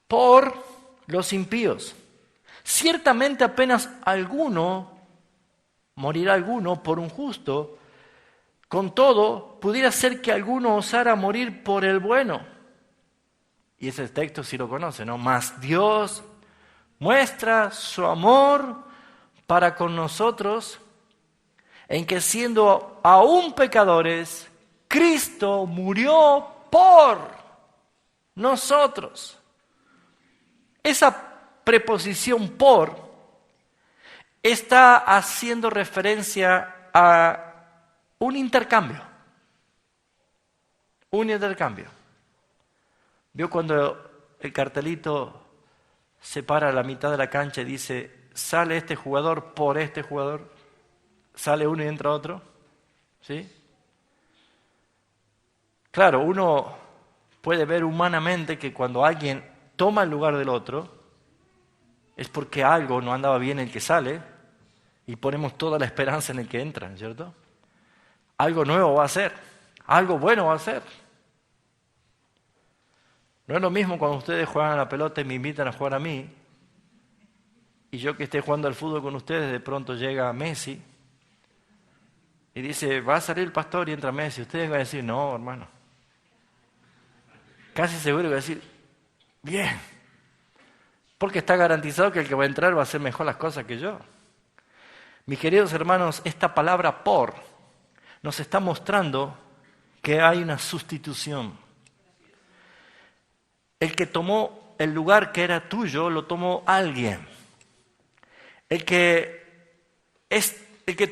Por los impíos. Ciertamente apenas morirá alguno por un justo. Con todo, pudiera ser que alguno osara morir por el bueno. Y ese texto sí lo conoce, ¿no? Mas Dios muestra su amor para con nosotros, en que siendo aún pecadores, Cristo murió por nosotros. Esa preposición por está haciendo referencia a un intercambio. Un intercambio. ¿Vio cuando el cartelito separa la mitad de la cancha y dice, sale este jugador por este jugador? Sale uno y entra otro. ¿Sí? Claro, uno puede ver humanamente que cuando alguien toma el lugar del otro, es porque algo no andaba bien en el que sale y ponemos toda la esperanza en el que entra, ¿cierto? Algo nuevo va a ser, algo bueno va a ser. No es lo mismo cuando ustedes juegan a la pelota y me invitan a jugar a mí, y yo que esté jugando al fútbol con ustedes, de pronto llega Messi y dice, va a salir el pastor y entra Messi. Ustedes van a decir, no, hermano. Casi seguro que va a decir, bien. Porque está garantizado que el que va a entrar va a hacer mejor las cosas que yo. Mis queridos hermanos, esta palabra por nos está mostrando que hay una sustitución. El que tomó el lugar que era tuyo, lo tomó alguien. El que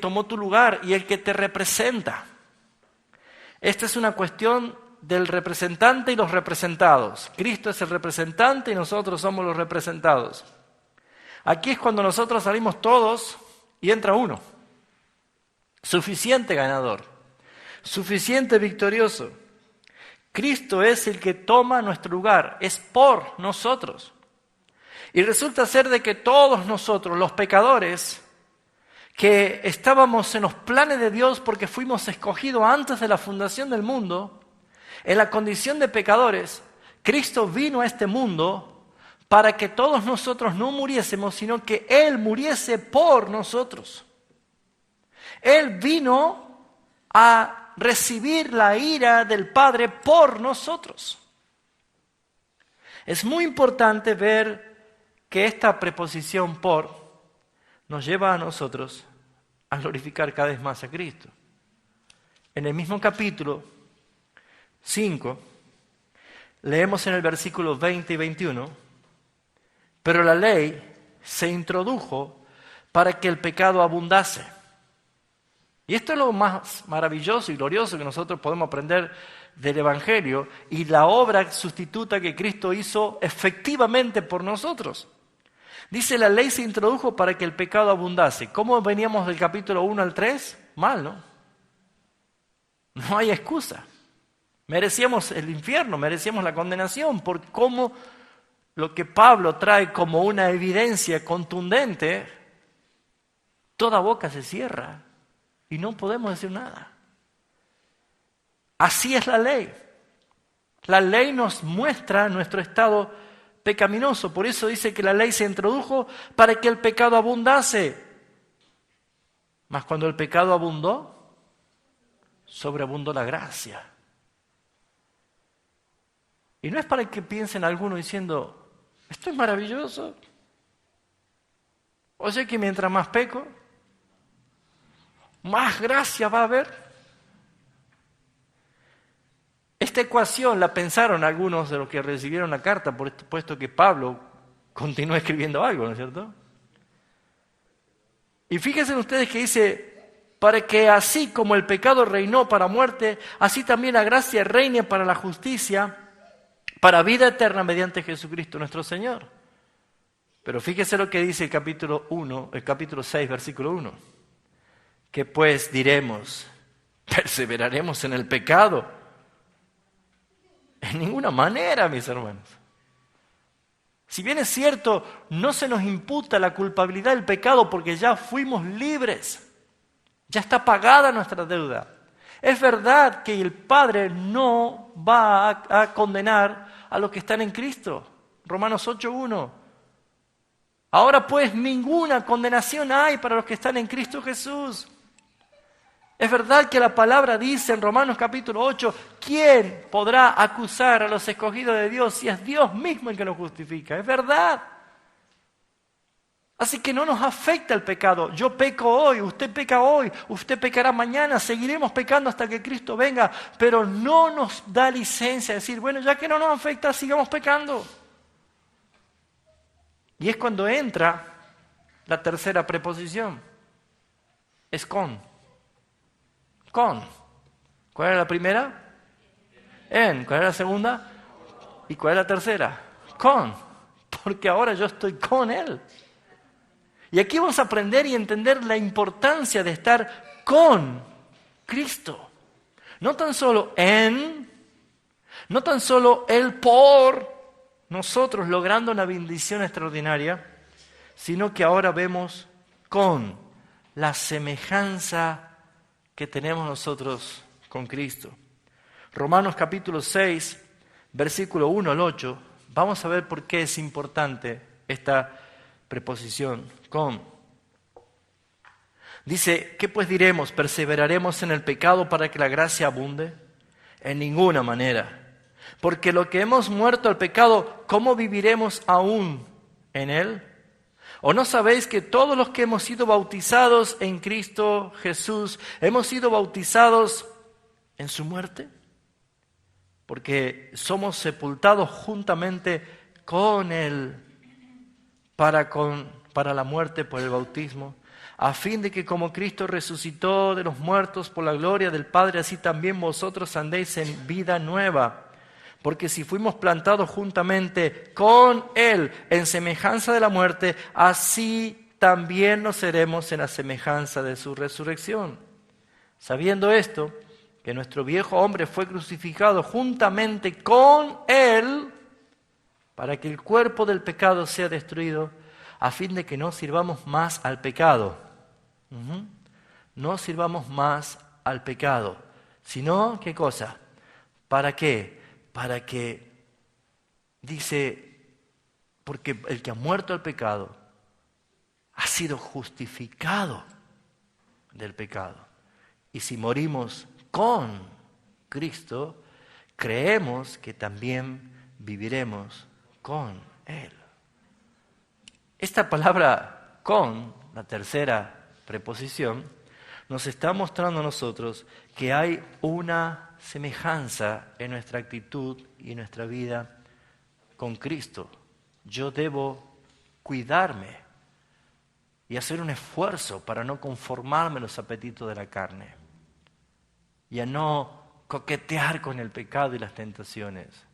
tomó tu lugar y el que te representa. Esta es una cuestión del representante y los representados. Cristo es el representante y nosotros somos los representados. Aquí es cuando nosotros salimos todos y entra uno. Suficiente ganador, suficiente victorioso. Cristo es el que toma nuestro lugar, es por nosotros. Y resulta ser de que todos nosotros, los pecadores, que estábamos en los planes de Dios porque fuimos escogidos antes de la fundación del mundo, en la condición de pecadores, Cristo vino a este mundo para que todos nosotros no muriésemos, sino que Él muriese por nosotros. Él vino a recibir la ira del Padre por nosotros. Es muy importante ver que esta preposición por nos lleva a nosotros a glorificar cada vez más a Cristo. En el mismo capítulo 5, leemos en el versículo 20 y 21, pero la ley se introdujo para que el pecado abundase. Y esto es lo más maravilloso y glorioso que nosotros podemos aprender del Evangelio y la obra sustituta que Cristo hizo efectivamente por nosotros. Dice, la ley se introdujo para que el pecado abundase. ¿Cómo veníamos del capítulo 1 al 3? Mal, ¿no? No hay excusa. Merecíamos el infierno, merecíamos la condenación por cómo lo que Pablo trae como una evidencia contundente, toda boca se cierra y no podemos decir nada. Así es la ley. La ley nos muestra nuestro estado pecaminoso. Por eso dice que la ley se introdujo para que el pecado abundase. Mas cuando el pecado abundó, sobreabundó la gracia. Y no es para que piensen algunos diciendo, esto es maravilloso. O sea que mientras más peco, más gracia va a haber. Esta ecuación la pensaron algunos de los que recibieron la carta, puesto que Pablo continúa escribiendo algo, ¿no es cierto? Y fíjense ustedes que dice, para que así como el pecado reinó para muerte, así también la gracia reine para la justicia, para vida eterna mediante Jesucristo nuestro Señor. Pero fíjese lo que dice el capítulo 6, versículo 1. Que pues diremos, perseveraremos en el pecado. En ninguna manera, mis hermanos. Si bien es cierto, no se nos imputa la culpabilidad del pecado porque ya fuimos libres. Ya está pagada nuestra deuda. Es verdad que el Padre no va a condenar a los que están en Cristo. Romanos 8:1. Ahora pues ninguna condenación hay para los que están en Cristo Jesús. Es verdad que la palabra dice en Romanos capítulo 8, ¿quién podrá acusar a los escogidos de Dios si es Dios mismo el que los justifica? Es verdad. Así que no nos afecta el pecado. Yo peco hoy, usted pecará mañana, seguiremos pecando hasta que Cristo venga, pero no nos da licencia de decir, bueno, ya que no nos afecta, sigamos pecando. Y es cuando entra la tercera preposición. Es con. Con. ¿Cuál era la primera? En. ¿Cuál era la segunda? ¿Y cuál es la tercera? Con. Porque ahora yo estoy con Él. Y aquí vamos a aprender y entender la importancia de estar con Cristo. No tan solo en, no tan solo Él por nosotros logrando una bendición extraordinaria, sino que ahora vemos con la semejanza que tenemos nosotros con Cristo. Romanos capítulo 6, versículo 1 al 8, vamos a ver por qué es importante esta preposición, con. Dice, ¿qué pues diremos? ¿Perseveraremos en el pecado para que la gracia abunde? En ninguna manera. Porque lo que hemos muerto al pecado, ¿cómo viviremos aún en él? ¿O no sabéis que todos los que hemos sido bautizados en Cristo Jesús, hemos sido bautizados en su muerte? Porque somos sepultados juntamente con Él para la muerte por el bautismo, a fin de que como Cristo resucitó de los muertos por la gloria del Padre, así también vosotros andéis en vida nueva. Porque si fuimos plantados juntamente con Él en semejanza de la muerte, así también nos seremos en la semejanza de su resurrección. Sabiendo esto, que nuestro viejo hombre fue crucificado juntamente con Él, para que el cuerpo del pecado sea destruido, a fin de que no sirvamos más al pecado. No sirvamos más al pecado, sino, ¿qué cosa? ¿Para qué? Para que, dice, porque el que ha muerto al pecado ha sido justificado del pecado. Y si morimos con Cristo, creemos que también viviremos con Él. Esta palabra con, la tercera preposición, nos está mostrando a nosotros que hay una semejanza en nuestra actitud y en nuestra vida con Cristo. Yo debo cuidarme y hacer un esfuerzo para no conformarme a los apetitos de la carne y a no coquetear con el pecado y las tentaciones.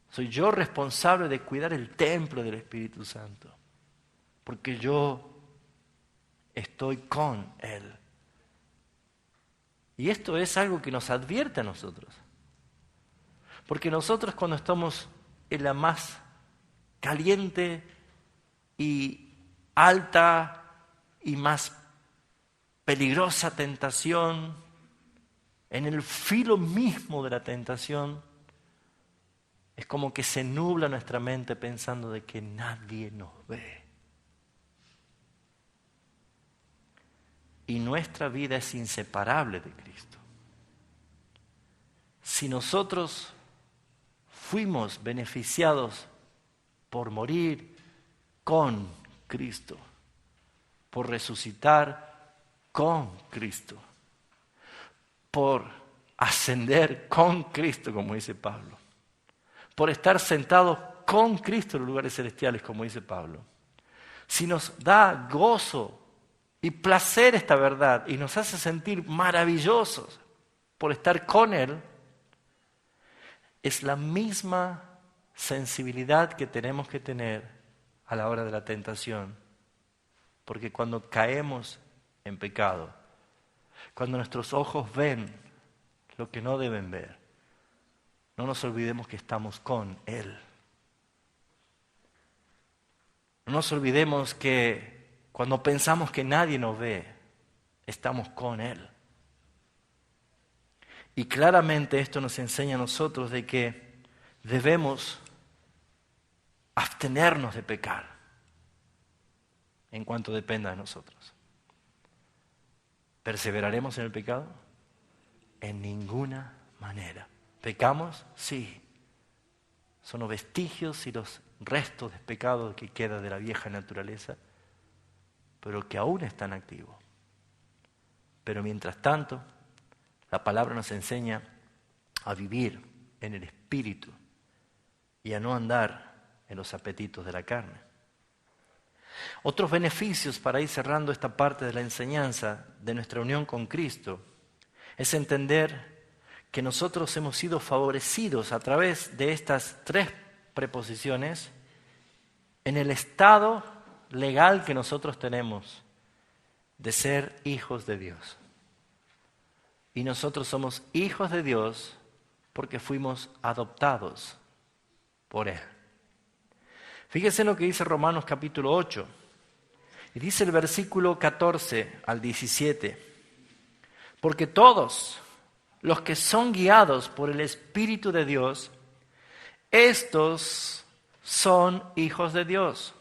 Soy yo responsable de cuidar el templo del Espíritu Santo, porque yo estoy con Él. Y esto es algo que nos advierte a nosotros. Porque nosotros cuando estamos en la más caliente y alta y más peligrosa tentación, en el filo mismo de la tentación, es como que se nubla nuestra mente pensando de que nadie nos ve. Y nuestra vida es inseparable de Cristo. Si nosotros fuimos beneficiados por morir con Cristo, por resucitar con Cristo, por ascender con Cristo, como dice Pablo, por estar sentados con Cristo en los lugares celestiales, como dice Pablo, si nos da gozo y placer esta verdad y nos hace sentir maravillosos por estar con Él, es la misma sensibilidad que tenemos que tener a la hora de la tentación. Porque cuando caemos en pecado, cuando nuestros ojos ven lo que no deben ver, no nos olvidemos que estamos con Él. No nos olvidemos que cuando pensamos que nadie nos ve, estamos con Él. Y claramente esto nos enseña a nosotros de que debemos abstenernos de pecar en cuanto dependa de nosotros. ¿Perseveraremos en el pecado? En ninguna manera. ¿Pecamos? Sí. Son los vestigios y los restos de pecado que queda de la vieja naturaleza. pero que aún están activos. Pero mientras tanto, la palabra nos enseña a vivir en el Espíritu y a no andar en los apetitos de la carne. Otros beneficios para ir cerrando esta parte de la enseñanza de nuestra unión con Cristo es entender que nosotros hemos sido favorecidos a través de estas 3 preposiciones en el estado legal que nosotros tenemos de ser hijos de Dios. Y nosotros somos hijos de Dios porque fuimos adoptados por Él. Fíjense en lo que dice Romanos capítulo 8. Y dice el versículo 14 al 17. Porque todos los que son guiados por el Espíritu de Dios, estos son hijos de Dios.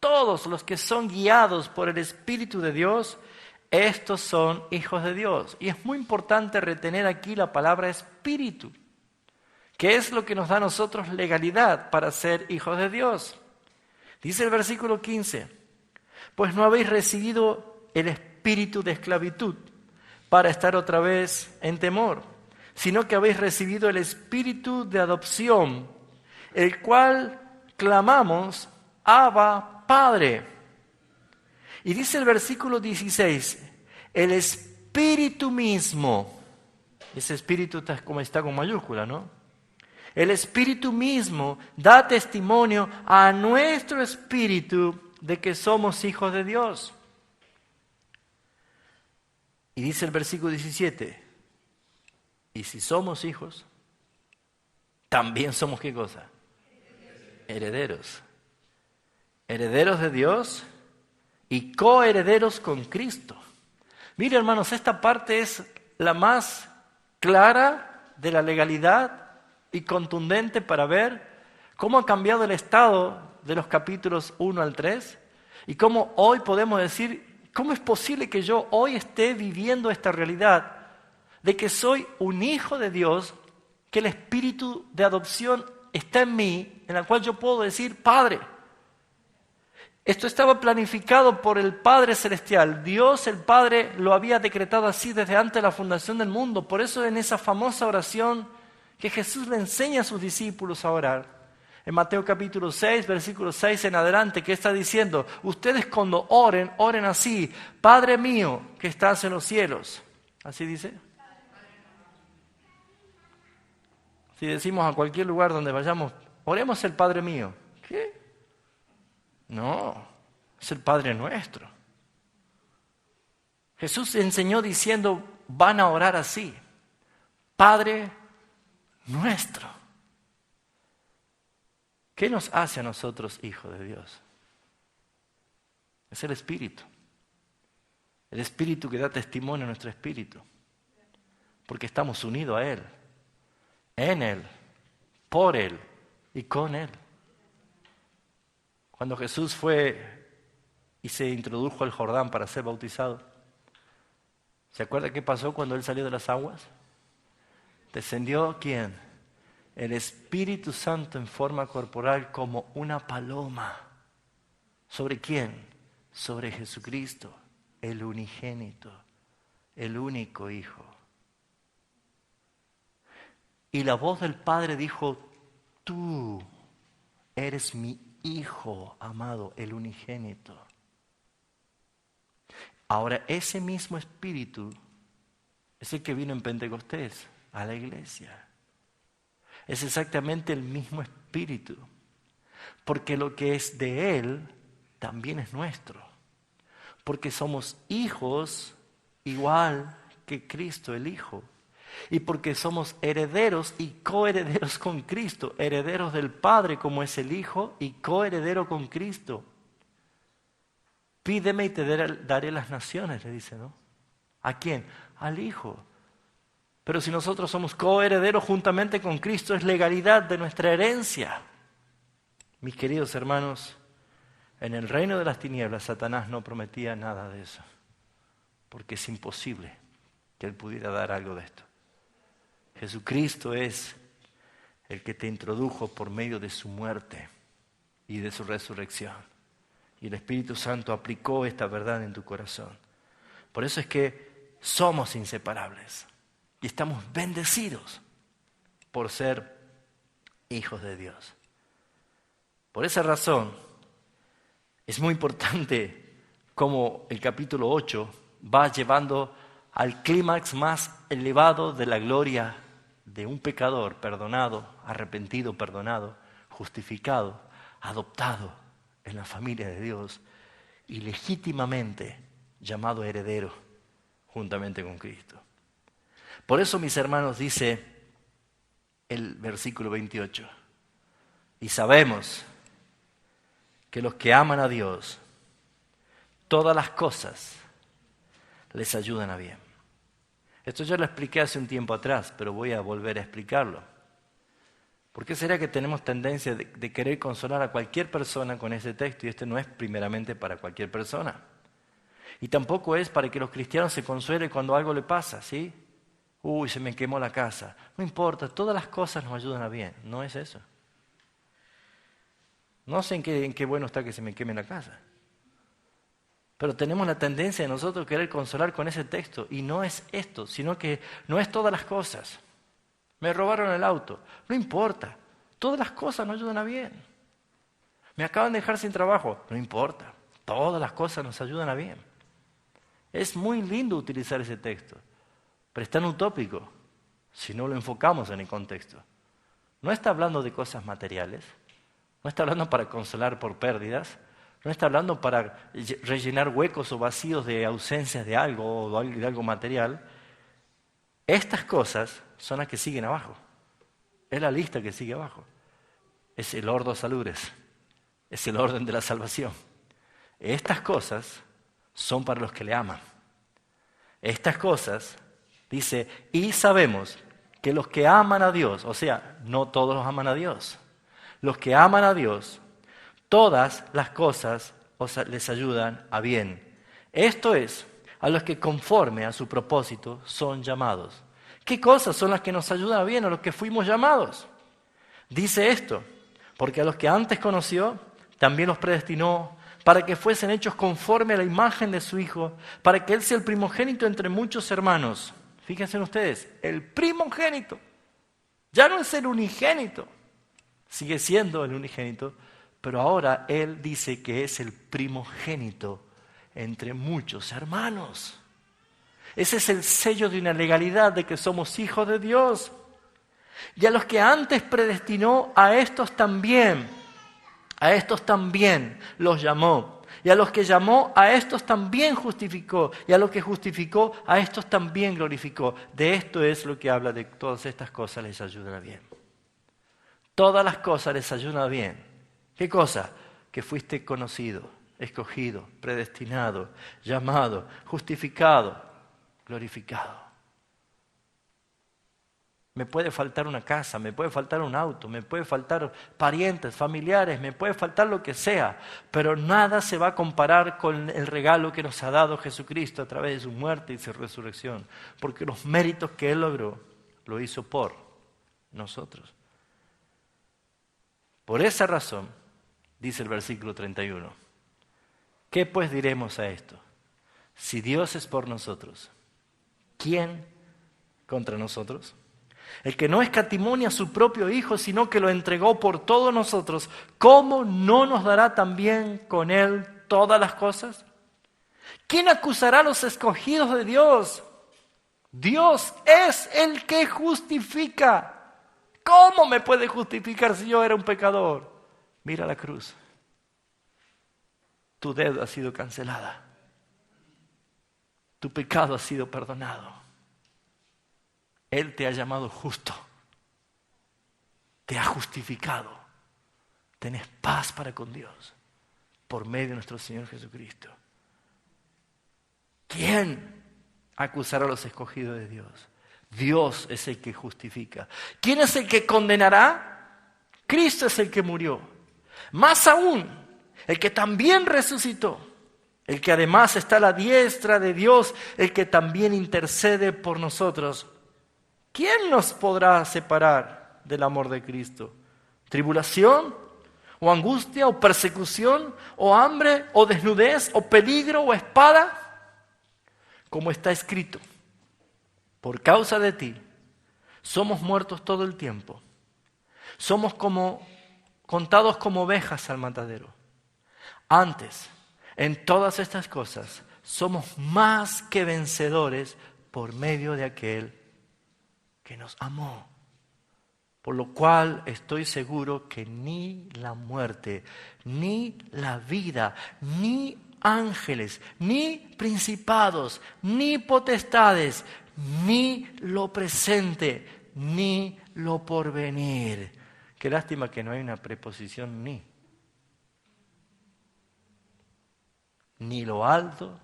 Todos los que son guiados por el Espíritu de Dios, estos son hijos de Dios. Y es muy importante retener aquí la palabra espíritu, que es lo que nos da a nosotros legalidad para ser hijos de Dios. Dice el versículo 15, pues no habéis recibido el espíritu de esclavitud para estar otra vez en temor, sino que habéis recibido el espíritu de adopción, el cual clamamos, Abba, Padre. Y dice el versículo 16, el Espíritu mismo, ese Espíritu está con mayúscula, ¿no? El Espíritu mismo da testimonio a nuestro espíritu de que somos hijos de Dios. Y dice el versículo 17, y si somos hijos, también somos ¿qué cosa? Herederos. Herederos de Dios y coherederos con Cristo. Mire, hermanos, esta parte es la más clara de la legalidad y contundente para ver cómo ha cambiado el estado de los capítulos 1 al 3 y cómo hoy podemos decir, ¿cómo es posible que yo hoy esté viviendo esta realidad de que soy un hijo de Dios, que el espíritu de adopción está en mí, en la cual yo puedo decir, Padre? Esto estaba planificado por el Padre Celestial. Dios, el Padre, lo había decretado así desde antes de la fundación del mundo. Por eso en esa famosa oración que Jesús le enseña a sus discípulos a orar, en Mateo capítulo 6, versículo 6 en adelante, que está diciendo, ustedes cuando oren, oren así, Padre mío que estás en los cielos. ¿Así dice? Si decimos a cualquier lugar donde vayamos, oremos el Padre mío. ¿Qué? No, es el Padre nuestro. Jesús enseñó diciendo, van a orar así, Padre nuestro. ¿Qué nos hace a nosotros hijos de Dios? Es el Espíritu. El Espíritu que da testimonio a nuestro espíritu. Porque estamos unidos a Él, en Él, por Él y con Él. Cuando Jesús fue y se introdujo al Jordán para ser bautizado, ¿se acuerda qué pasó cuando Él salió de las aguas? Descendió ¿quién? El Espíritu Santo en forma corporal como una paloma. ¿Sobre quién? Sobre Jesucristo, el unigénito, el único Hijo. Y la voz del Padre dijo, tú eres mi Hijo amado, el unigénito. Ahora, ese mismo Espíritu es el que vino en Pentecostés a la iglesia. Es exactamente el mismo Espíritu, porque lo que es de Él también es nuestro, porque somos hijos igual que Cristo el Hijo, y porque somos herederos y coherederos con Cristo, herederos del Padre como es el Hijo y coheredero con Cristo. Pídeme y te daré las naciones, le dice, ¿no? ¿A quién? Al Hijo. Pero si nosotros somos coherederos juntamente con Cristo, es legalidad de nuestra herencia. Mis queridos hermanos, en el reino de las tinieblas, Satanás no prometía nada de eso, porque es imposible que él pudiera dar algo de esto. Jesucristo es el que te introdujo por medio de su muerte y de su resurrección. Y el Espíritu Santo aplicó esta verdad en tu corazón. Por eso es que somos inseparables y estamos bendecidos por ser hijos de Dios. Por esa razón es muy importante cómo el capítulo 8 va llevando al clímax más elevado de la gloria de un pecador perdonado, arrepentido, perdonado, justificado, adoptado en la familia de Dios y legítimamente llamado heredero juntamente con Cristo. Por eso, mis hermanos, dice el versículo 28, y sabemos que los que aman a Dios, todas las cosas les ayudan a bien. Esto ya lo expliqué hace un tiempo atrás, pero voy a volver a explicarlo. ¿Por qué será que tenemos tendencia de querer consolar a cualquier persona con ese texto? Y este no es primeramente para cualquier persona. Y tampoco es para que los cristianos se consuelen cuando algo le pasa, ¿sí? Uy, se me quemó la casa. No importa, todas las cosas nos ayudan a bien. No es eso. No sé en qué bueno está que se me queme la casa. Pero tenemos la tendencia de nosotros querer consolar con ese texto. Y no es esto, sino que no es todas las cosas. Me robaron el auto. No importa. Todas las cosas nos ayudan a bien. Me acaban de dejar sin trabajo. No importa. Todas las cosas nos ayudan a bien. Es muy lindo utilizar ese texto. Pero es tan utópico si no lo enfocamos en el contexto. No está hablando de cosas materiales. No está hablando para consolar por pérdidas. No está hablando para rellenar huecos o vacíos de ausencias de algo o de algo material. Estas cosas son las que siguen abajo. Es la lista que sigue abajo. Es el ordo salures. Es el orden de la salvación. Estas cosas son para los que le aman. Estas cosas, dice, y sabemos que los que aman a Dios, o sea, no todos los aman a Dios. Los que aman a Dios, todas las cosas les ayudan a bien. Esto es, a los que conforme a su propósito son llamados. ¿Qué cosas son las que nos ayudan a bien a los que fuimos llamados? Dice esto, porque a los que antes conoció, también los predestinó para que fuesen hechos conforme a la imagen de su Hijo, para que Él sea el primogénito entre muchos hermanos. Fíjense ustedes, el primogénito. Ya no es el unigénito. Sigue siendo el unigénito, pero ahora Él dice que es el primogénito entre muchos hermanos. Ese es el sello de una legalidad de que somos hijos de Dios. Y a los que antes predestinó, a estos también los llamó. Y a los que llamó, a estos también justificó. Y a los que justificó, a estos también glorificó. De esto es lo que habla de todas estas cosas les ayudan a bien. Todas las cosas les ayudan a bien. ¿Qué cosa? Que fuiste conocido, escogido, predestinado, llamado, justificado, glorificado. Me puede faltar una casa, me puede faltar un auto, me puede faltar parientes, familiares, me puede faltar lo que sea, pero nada se va a comparar con el regalo que nos ha dado Jesucristo a través de su muerte y su resurrección, porque los méritos que Él logró, lo hizo por nosotros. Por esa razón, dice el versículo 31, ¿qué pues diremos a esto? Si Dios es por nosotros, ¿quién contra nosotros? El que no escatimó a su propio Hijo, sino que lo entregó por todos nosotros, ¿cómo no nos dará también con Él todas las cosas? ¿Quién acusará a los escogidos de Dios? Dios es el que justifica. ¿Cómo me puede justificar si yo era un pecador? Mira la cruz. Tu deuda ha sido cancelada. Tu pecado ha sido perdonado. Él te ha llamado justo. Te ha justificado. Tenés paz para con Dios por medio de nuestro Señor Jesucristo. ¿Quién acusará a los escogidos de Dios? Dios es el que justifica. ¿Quién es el que condenará? Cristo es el que murió. Más aún, el que también resucitó, el que además está a la diestra de Dios, el que también intercede por nosotros. ¿Quién nos podrá separar del amor de Cristo? ¿Tribulación? o angustia, o persecución, o hambre, o desnudez, o peligro, o espada, como está escrito, por causa de ti, somos muertos todo el tiempo. Somos contados como ovejas al matadero. Antes, en todas estas cosas, somos más que vencedores por medio de aquel que nos amó. Por lo cual estoy seguro que ni la muerte, ni la vida, ni ángeles, ni principados, ni potestades, ni lo presente, ni lo porvenir. Qué lástima que no hay una preposición ni. Ni lo alto,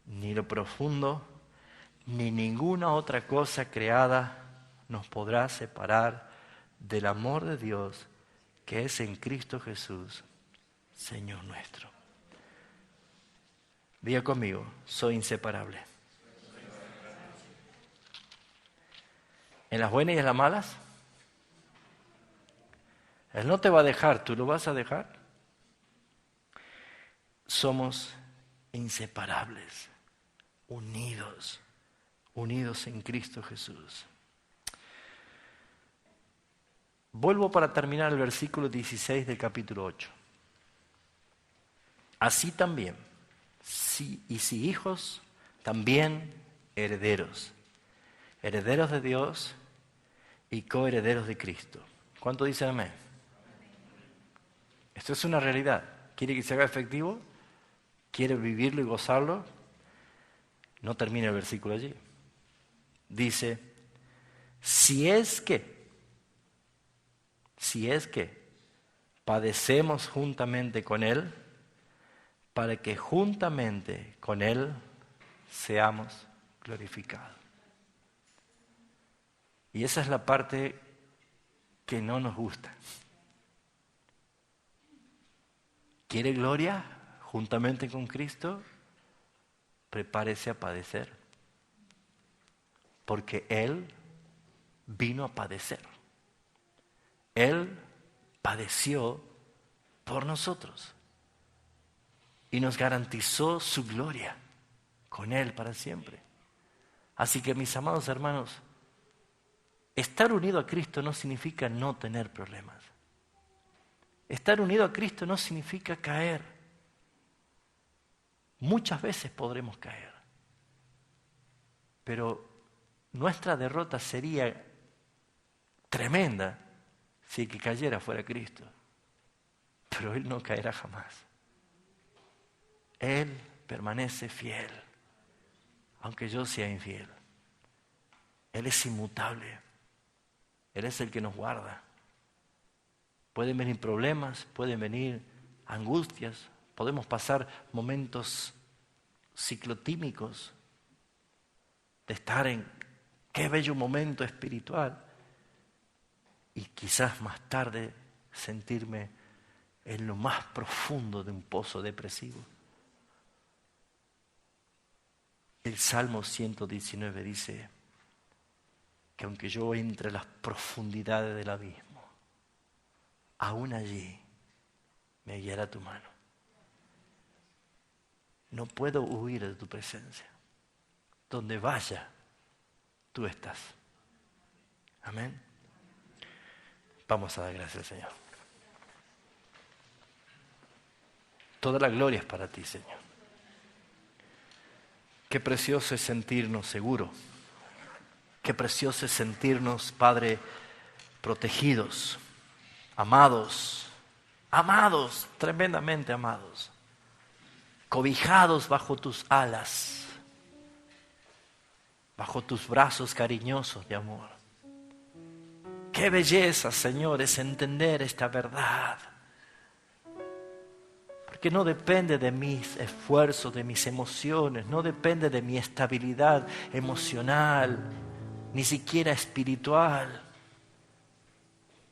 ni lo profundo, ni ninguna otra cosa creada nos podrá separar del amor de Dios que es en Cristo Jesús, Señor nuestro. Diga conmigo, soy inseparable. En las buenas y en las malas, Él no te va a dejar, ¿tú lo vas a dejar? Somos inseparables, unidos en Cristo Jesús. Vuelvo para terminar el versículo 16 del capítulo 8. Así también, si hijos, también herederos. Herederos de Dios y coherederos de Cristo. ¿Cuánto dicen amén? Esto es una realidad. ¿Quiere que se haga efectivo? ¿Quiere vivirlo y gozarlo? No termina el versículo allí. Dice, si es que padecemos juntamente con Él, para que juntamente con Él seamos glorificados. Y esa es la parte que no nos gusta. ¿Quiere gloria juntamente con Cristo? Prepárese a padecer. Porque Él vino a padecer. Él padeció por nosotros. Y nos garantizó su gloria con Él para siempre. Así que, mis amados hermanos, estar unido a Cristo no significa no tener problemas. Estar unido a Cristo no significa caer. Muchas veces podremos caer. Pero nuestra derrota sería tremenda si el que cayera fuera Cristo. Pero Él no caerá jamás. Él permanece fiel, aunque yo sea infiel. Él es inmutable. Él es el que nos guarda. Pueden venir problemas, pueden venir angustias, podemos pasar momentos ciclotímicos de estar en qué bello momento espiritual y quizás más tarde sentirme en lo más profundo de un pozo depresivo. El Salmo 119 dice que aunque yo entre las profundidades del abismo, aún allí me guiará tu mano. No puedo huir de tu presencia. Donde vaya, tú estás. Amén. Vamos a dar gracias al Señor. Toda la gloria es para ti, Señor. Qué precioso es sentirnos seguros. Qué precioso es sentirnos, Padre, protegidos, amados, tremendamente amados, cobijados bajo tus alas, bajo tus brazos cariñosos de amor. Qué belleza, Señor, es entender esta verdad. Porque no depende de mis esfuerzos, de mis emociones, no depende de mi estabilidad emocional, ni siquiera espiritual.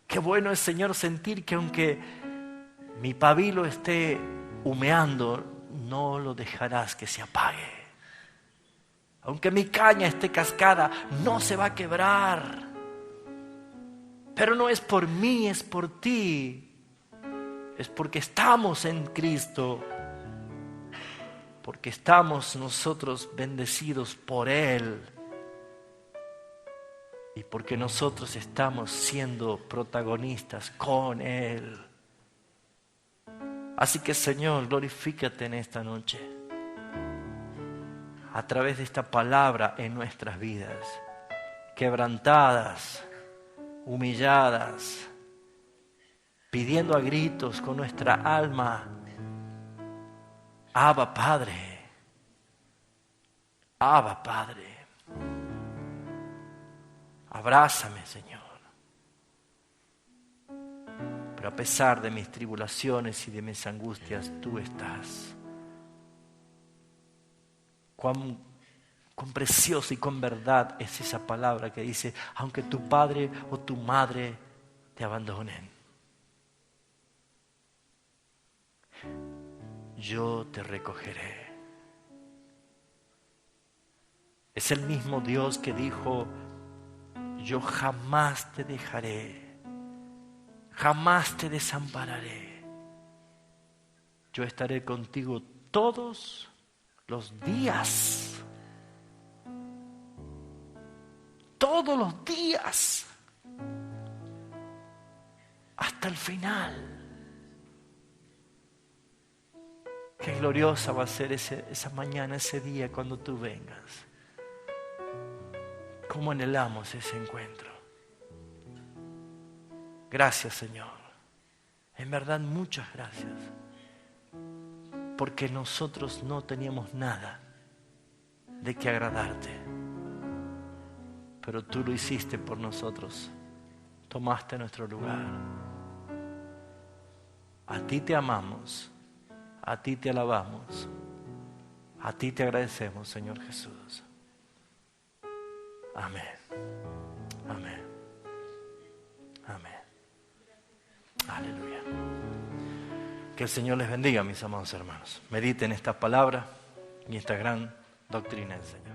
Qué bueno es, Señor, sentir que aunque mi pabilo esté humeando, no lo dejarás que se apague. Aunque mi caña esté cascada, no se va a quebrar. Pero no es por mí, es por ti. es porque estamos en Cristo, porque estamos nosotros bendecidos por Él y porque nosotros estamos siendo protagonistas con Él. Así que, Señor, glorifícate en esta noche a través de esta palabra en nuestras vidas, quebrantadas, humilladas, pidiendo a gritos con nuestra alma: Abba, Padre, Abba, Padre. Abrázame, Señor. Pero a pesar de mis tribulaciones y de mis angustias, tú estás. Cuán preciosa y con verdad es esa palabra que dice: aunque tu padre o tu madre te abandonen, yo te recogeré. Es el mismo Dios que dijo: yo jamás te dejaré, jamás te desampararé. Yo estaré contigo todos los días. Todos los días. Hasta el final. Qué gloriosa va a ser esa mañana, ese día cuando tú vengas. Cómo anhelamos ese encuentro. Gracias, Señor. En verdad, muchas gracias. Porque nosotros no teníamos nada de qué agradarte. Pero tú lo hiciste por nosotros. Tomaste nuestro lugar. A ti te amamos. A ti te alabamos. A ti te agradecemos, Señor Jesús. Amén. Amén. Amén. Aleluya. Que el Señor les bendiga, mis amados hermanos. Mediten esta palabra y esta gran doctrina del Señor.